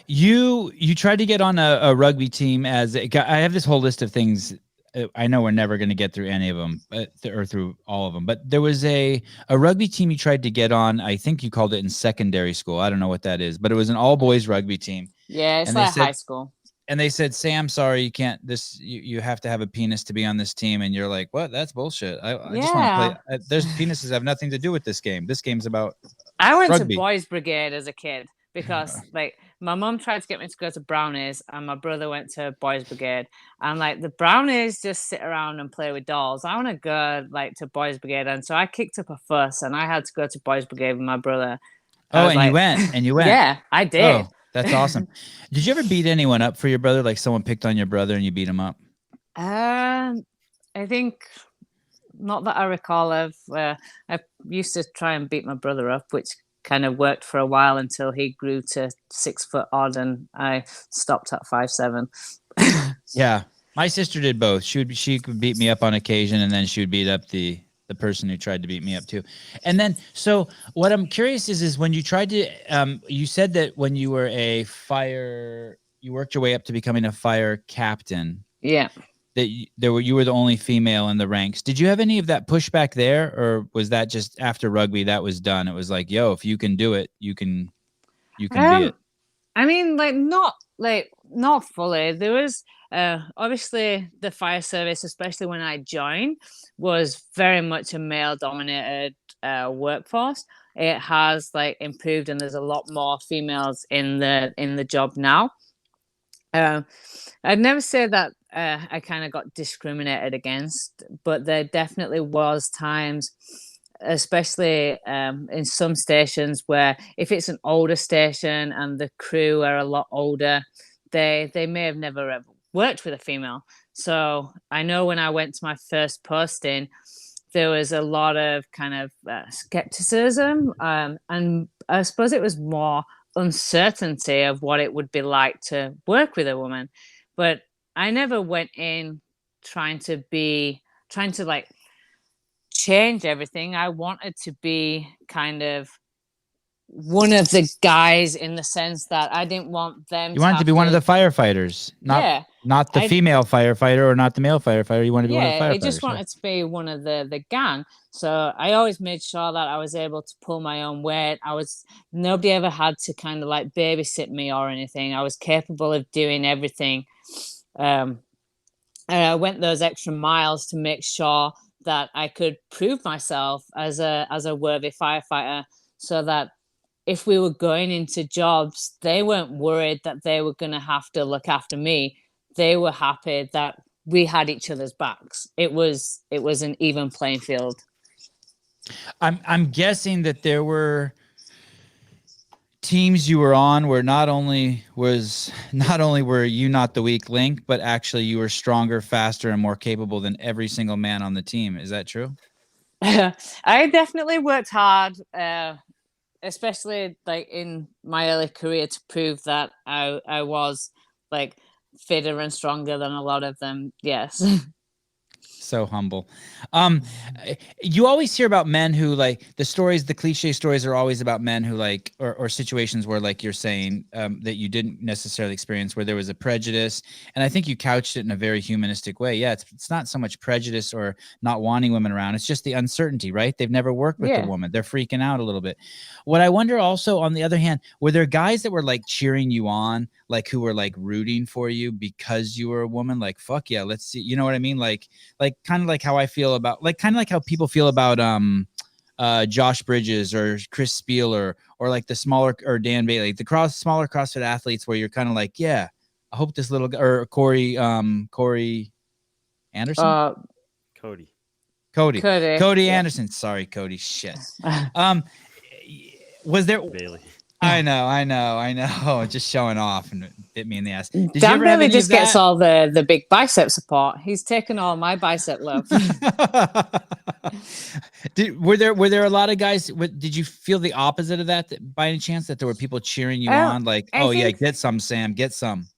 Speaker 1: You tried to get on a rugby team I have this whole list of things. I know we're never going to get through any of them, or through all of them, but there was a rugby team you tried to get on. I think you called it in secondary school. I don't know what that is, but it was an all boys rugby team.
Speaker 3: Yeah. It's like high school.
Speaker 1: And they said, "Sam, sorry, you can't, you have to have a penis to be on this team." And you're like, "What? That's bullshit. I just want to play. There's penises have nothing to do with this game. This game's about
Speaker 3: I went
Speaker 1: rugby."
Speaker 3: To boys brigade as a kid because like my mom tried to get me to go to Brownies and my brother went to boys brigade, and like the Brownies just sit around and play with dolls. I want to go like to boys brigade, and so I kicked up a fuss and I had to go to boys brigade with my brother.
Speaker 1: Oh, and you went.
Speaker 3: Yeah, I did.
Speaker 1: Oh, that's awesome. Did you ever beat anyone up for your brother? Like someone picked on your brother and you beat him up?
Speaker 3: I think not that I recall of. I used to try and beat my brother up, which kind of worked for a while until he grew to 6 foot odd and I stopped at 5'7".
Speaker 1: Yeah. My sister did both. She could beat me up on occasion, and then she would beat up the person who tried to beat me up too. And then, so what I'm curious is when you tried to, you said that when you were you worked your way up to becoming a fire captain.
Speaker 3: Yeah.
Speaker 1: That you were the only female in the ranks. Did you have any of that pushback there, or was that just after rugby that was done? It was like, yo, if you can do it, you can be it.
Speaker 3: I mean, not fully. There was obviously the fire service, especially when I joined, was very much a male dominated workforce. It has like improved, and there's a lot more females in the job now. I'd never say that I kind of got discriminated against, but there definitely was times, especially in some stations, where if it's an older station and the crew are a lot older, they may have never ever worked with a female. So I know when I went to my first posting, there was a lot of kind of skepticism, and I suppose it was more uncertainty of what it would be like to work with a woman. But I never went in trying to like change everything. I wanted to be kind of one of the guys in the sense that I didn't want them.
Speaker 1: You wanted to be one of the firefighters, not the female firefighter or not the male firefighter. You want to be one of the firefighters.
Speaker 3: I just wanted to be one of the gang. So I always made sure that I was able to pull my own weight. Nobody ever had to kind of like babysit me or anything. I was capable of doing everything. And I went those extra miles to make sure that I could prove myself as a worthy firefighter, so that if we were going into jobs, they weren't worried that they were going to have to look after me. They were happy that we had each other's backs. It was an even playing field.
Speaker 1: I'm guessing that there were teams you were on where not only were you not the weak link, but actually you were stronger, faster, and more capable than every single man on the team. Is that true?
Speaker 3: I definitely worked hard, especially like in my early career, to prove that I was like fitter and stronger than a lot of them. Yes.
Speaker 1: So humble. You always hear about men who like the cliche stories are always about men who like, or situations where like you're saying that you didn't necessarily experience, where there was a prejudice. And I think you couched it in a very humanistic way. Yeah. It's not so much prejudice or not wanting women around. It's just the uncertainty, right? They've never worked with a woman. They're freaking out a little bit. What I wonder also, on the other hand, were there guys that were like cheering you on, like who were like rooting for you because you were a woman? Like, fuck yeah, let's see. You know what I mean? Like kind of like how I feel about, like, kind of like how people feel about Josh Bridges or Chris Spiel or like the smaller, or Dan Bailey, smaller CrossFit athletes, where you're kind of like, yeah, I hope this little guy, or Corey Anderson, Cody Anderson. Sorry, Cody. Shit. Was there
Speaker 2: Bailey?
Speaker 1: I know. Just showing off and bit me in the ass.
Speaker 3: Dan Bailey just gets all the big bicep support. He's taken all my bicep love.
Speaker 1: Were there a lot of guys? Did you feel the opposite of that by any chance? That there were people cheering you on, like, get some, Sam, get some.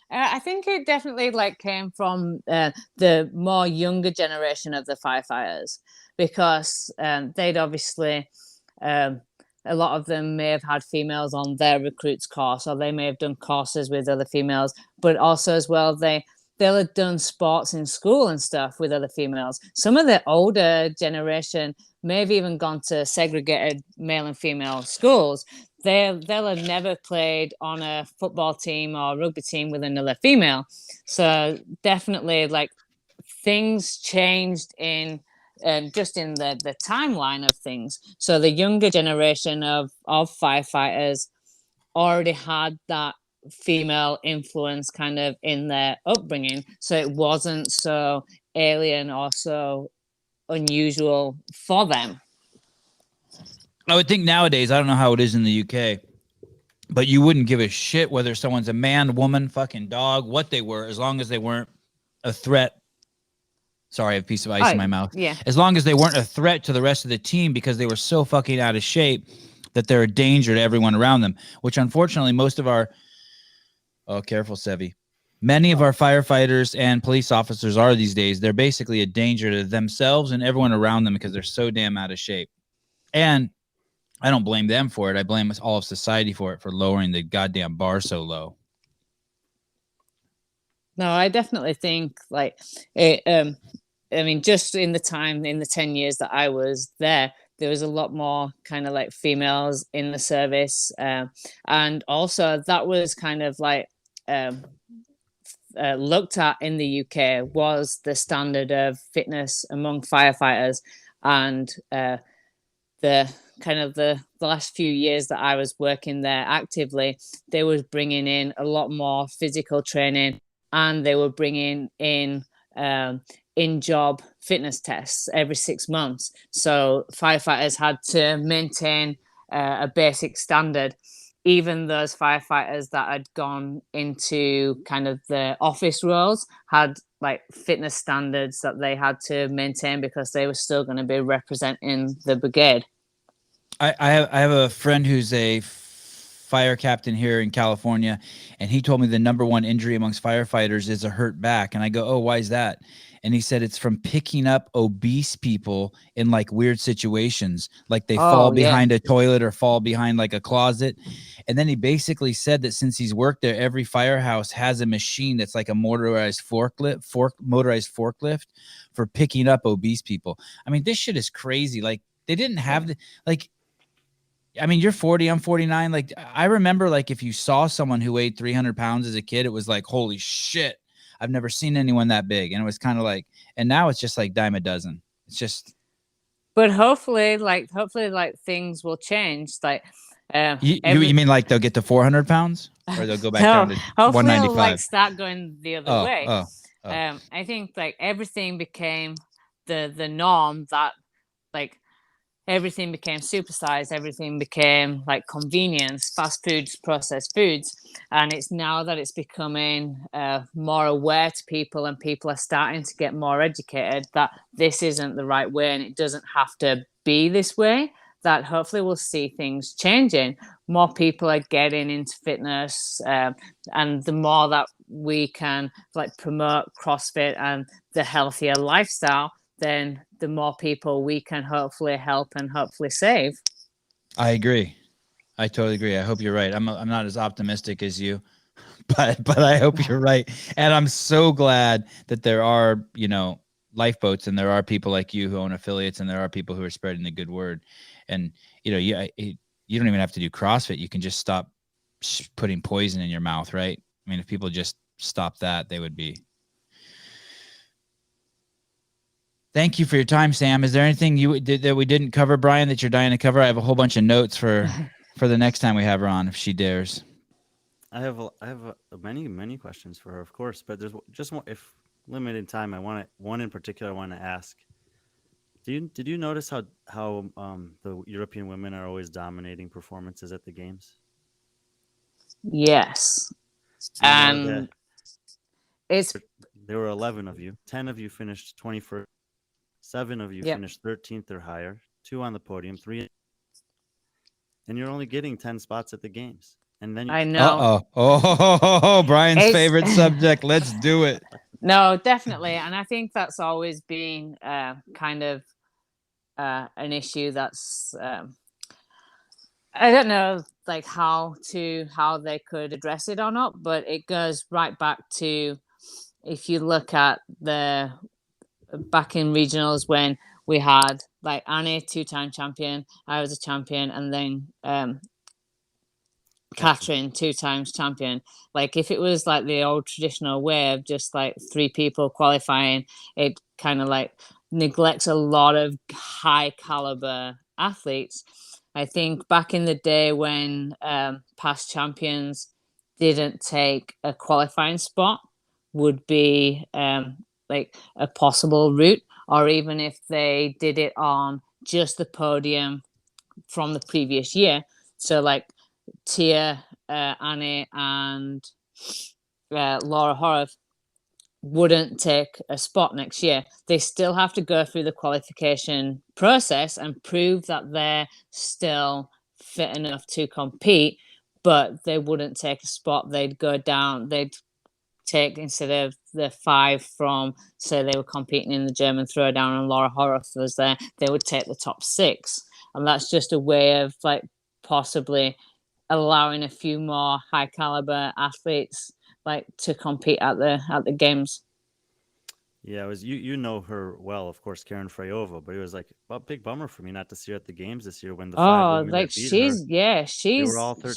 Speaker 3: I think it definitely like came from the more younger generation of the firefighters, because they'd obviously. A lot of them may have had females on their recruits course, or they may have done courses with other females, but also as well, they'll have done sports in school and stuff with other females. Some of the older generation may have even gone to segregated male and female schools. They'll have never played on a football team or rugby team with another female. So definitely like things changed just in the timeline of things. So the younger generation of firefighters already had that female influence kind of in their upbringing, so it wasn't so alien or so unusual for them.
Speaker 1: I would think nowadays, I don't know how it is in the UK, but you wouldn't give a shit whether someone's a man, woman, fucking dog, what they were, as long as they weren't a threat. Sorry, I have a piece of ice in my mouth.
Speaker 3: Yeah.
Speaker 1: As long as they weren't a threat to the rest of the team, because they were so fucking out of shape that they're a danger to everyone around them, which unfortunately most of our, careful, Sevi. Many of our firefighters and police officers are these days. They're basically a danger to themselves and everyone around them because they're so damn out of shape. And I don't blame them for it. I blame all of society for it, for lowering the goddamn bar so low.
Speaker 3: No, I definitely think like I mean, just in the 10 years that I was there was a lot more kind of like females in the service. And also that was kind of like looked at in the UK was the standard of fitness among firefighters. And the last few years that I was working there actively, they were bringing in a lot more physical training, and they were bringing in in-job fitness tests every 6 months. So firefighters had to maintain a basic standard. Even those firefighters that had gone into kind of the office roles had like fitness standards that they had to maintain, because they were still going to be representing the brigade.
Speaker 1: I have a friend who's a fire captain here in California, and he told me the number one injury amongst firefighters is a hurt back. And I go, oh, why is that? And he said it's from picking up obese people in like weird situations, like they fall behind a toilet or fall behind like a closet. And then he basically said that since he's worked there, every firehouse has a machine that's like a motorized forklift for picking up obese people. I mean, this shit is crazy. Like they didn't have you're 40, I'm 49. Like I remember like if you saw someone who weighed 300 pounds as a kid, it was like, holy shit. I've never seen anyone that big. And it was kind of like, and now it's just like dime a dozen. It's just.
Speaker 3: But hopefully things will change. Like,
Speaker 1: you mean like they'll get to 400 pounds or they'll go back down to
Speaker 3: hopefully
Speaker 1: 195?
Speaker 3: It'll like start going the other way.
Speaker 1: Oh.
Speaker 3: I think like everything became the norm, that like everything became supersized, everything became like convenience, fast foods, processed foods. And it's now that it's becoming more aware to people, and people are starting to get more educated that this isn't the right way and it doesn't have to be this way, that hopefully we'll see things changing. More people are getting into fitness, and the more that we can like promote CrossFit and the healthier lifestyle, then the more people we can hopefully help and hopefully save.
Speaker 1: I agree. I totally agree. I hope you're right. I'm not as optimistic as you, but I hope you're right. And I'm so glad that there are, lifeboats, and there are people like you who own affiliates, and there are people who are spreading the good word. And, you don't even have to do CrossFit. You can just stop putting poison in your mouth, right? I mean, if people just stop that, they would be. Thank you for your time, Sam. Is there anything you did that we didn't cover, Brian, that you're dying to cover? I have a whole bunch of notes for the next time we have her on, if she dares.
Speaker 2: I have many questions for her, of course, but there's just one, if limited time. One in particular I want to ask. Did you notice how the European women are always dominating performances at the games?
Speaker 3: Yes. And
Speaker 2: there were 11 of you. 10 of you finished 21st. 7 of you finished 13th or higher. 2 on the podium. 3. And you're only getting 10 spots at the games. And then
Speaker 3: I know.
Speaker 1: Brian's favorite subject. Let's do it.
Speaker 3: No, definitely. And I think that's always been kind of an issue that's I don't know like how they could address it or not, but it goes right back to, if you look at the back in regionals when we had like Annie, 2-time champion, I was a champion, and then Catherine, 2 times champion. Like if it was like the old traditional way of just like 3 people qualifying, it kind of like neglects a lot of high caliber athletes. I think back in the day when past champions didn't take a qualifying spot would be like a possible route, or even if they did it on just the podium from the previous year. So like Tia, Annie, and Laura Horov wouldn't take a spot next year. They still have to go through the qualification process and prove that they're still fit enough to compete, but they wouldn't take a spot. They'd go down, they'd take, instead of the 5 from, say they were competing in the German throwdown and Laura Horov was there, they would take the top 6. And that's just a way of like possibly allowing a few more high caliber athletes like to compete at the games.
Speaker 2: Yeah, it was you know her well, of course, Karen Freyova, but it was like a big bummer for me not to see her at the games this year when the 5 women
Speaker 3: like
Speaker 2: that beat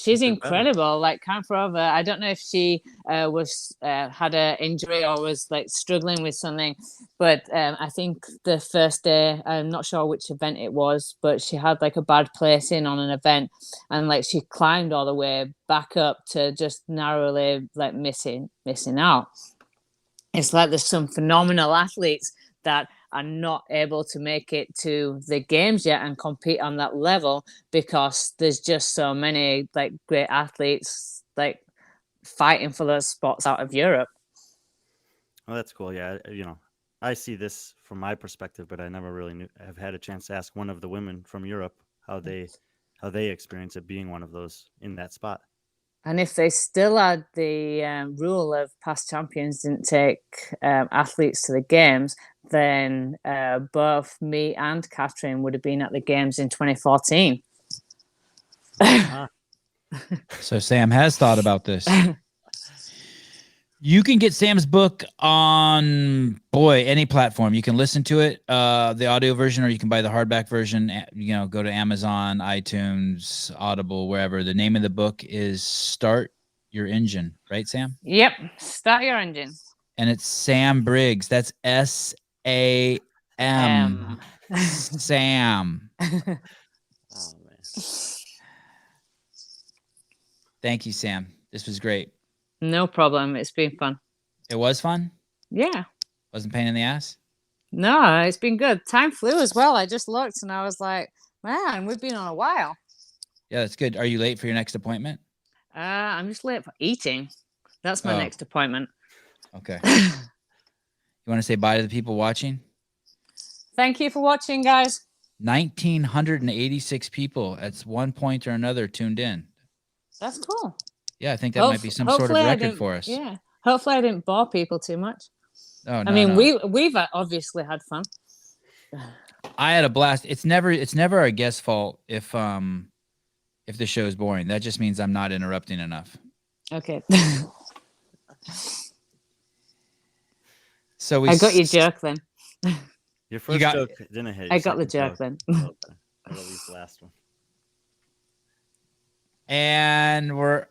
Speaker 3: she's incredible. Like Karen Freyova, I don't know if she was had an injury or was like struggling with something, but I think the first day, I'm not sure which event it was, but she had like a bad placing on an event, and like she climbed all the way back up to just narrowly like missing out. It's like there's some phenomenal athletes that are not able to make it to the games yet and compete on that level because there's just so many like great athletes like fighting for those spots out of Europe.
Speaker 2: Oh, that's cool. Yeah, I see this from my perspective, but I never really have had a chance to ask one of the women from Europe how how they experience it being one of those in that spot.
Speaker 3: And if they still had the rule of past champions didn't take athletes to the games, then both me and Catherine would have been at the games in 2014.
Speaker 1: So Sam has thought about this. You can get Sam's book on any platform. You can listen to it, the audio version, or you can buy the hardback version. You know, go to Amazon, iTunes, Audible, wherever. The name of the book is Start Your Engine, right, Sam?
Speaker 3: Yep, Start Your Engine.
Speaker 1: And it's Sam Briggs. That's SAM. Sam.
Speaker 2: Oh man.
Speaker 1: Thank you, Sam. This was great.
Speaker 3: No problem. It's been fun.
Speaker 1: It was fun?
Speaker 3: Yeah.
Speaker 1: Wasn't pain in the ass?
Speaker 3: No, it's been good. Time flew as well. I just looked and I was like, man, we've been on a while.
Speaker 1: Yeah, that's good. Are you late for your next appointment?
Speaker 3: I'm just late for eating. That's my next appointment.
Speaker 1: Okay. You want to say bye to the people watching?
Speaker 3: Thank you for watching, guys.
Speaker 1: 1,986 people at one point or another tuned in.
Speaker 3: That's cool.
Speaker 1: Yeah, I think that might be some sort of record for us.
Speaker 3: Yeah. Hopefully I didn't bore people too much.
Speaker 1: Oh, no,
Speaker 3: I mean,
Speaker 1: no.
Speaker 3: we've obviously had fun.
Speaker 1: I had a blast. It's never our guest's fault if the show is boring. That just means I'm not interrupting enough.
Speaker 3: Okay.
Speaker 1: So
Speaker 3: I got your joke then.
Speaker 2: Your first joke didn't hit.
Speaker 3: I got the joke then.
Speaker 2: Okay. At least the last one.
Speaker 1: And we're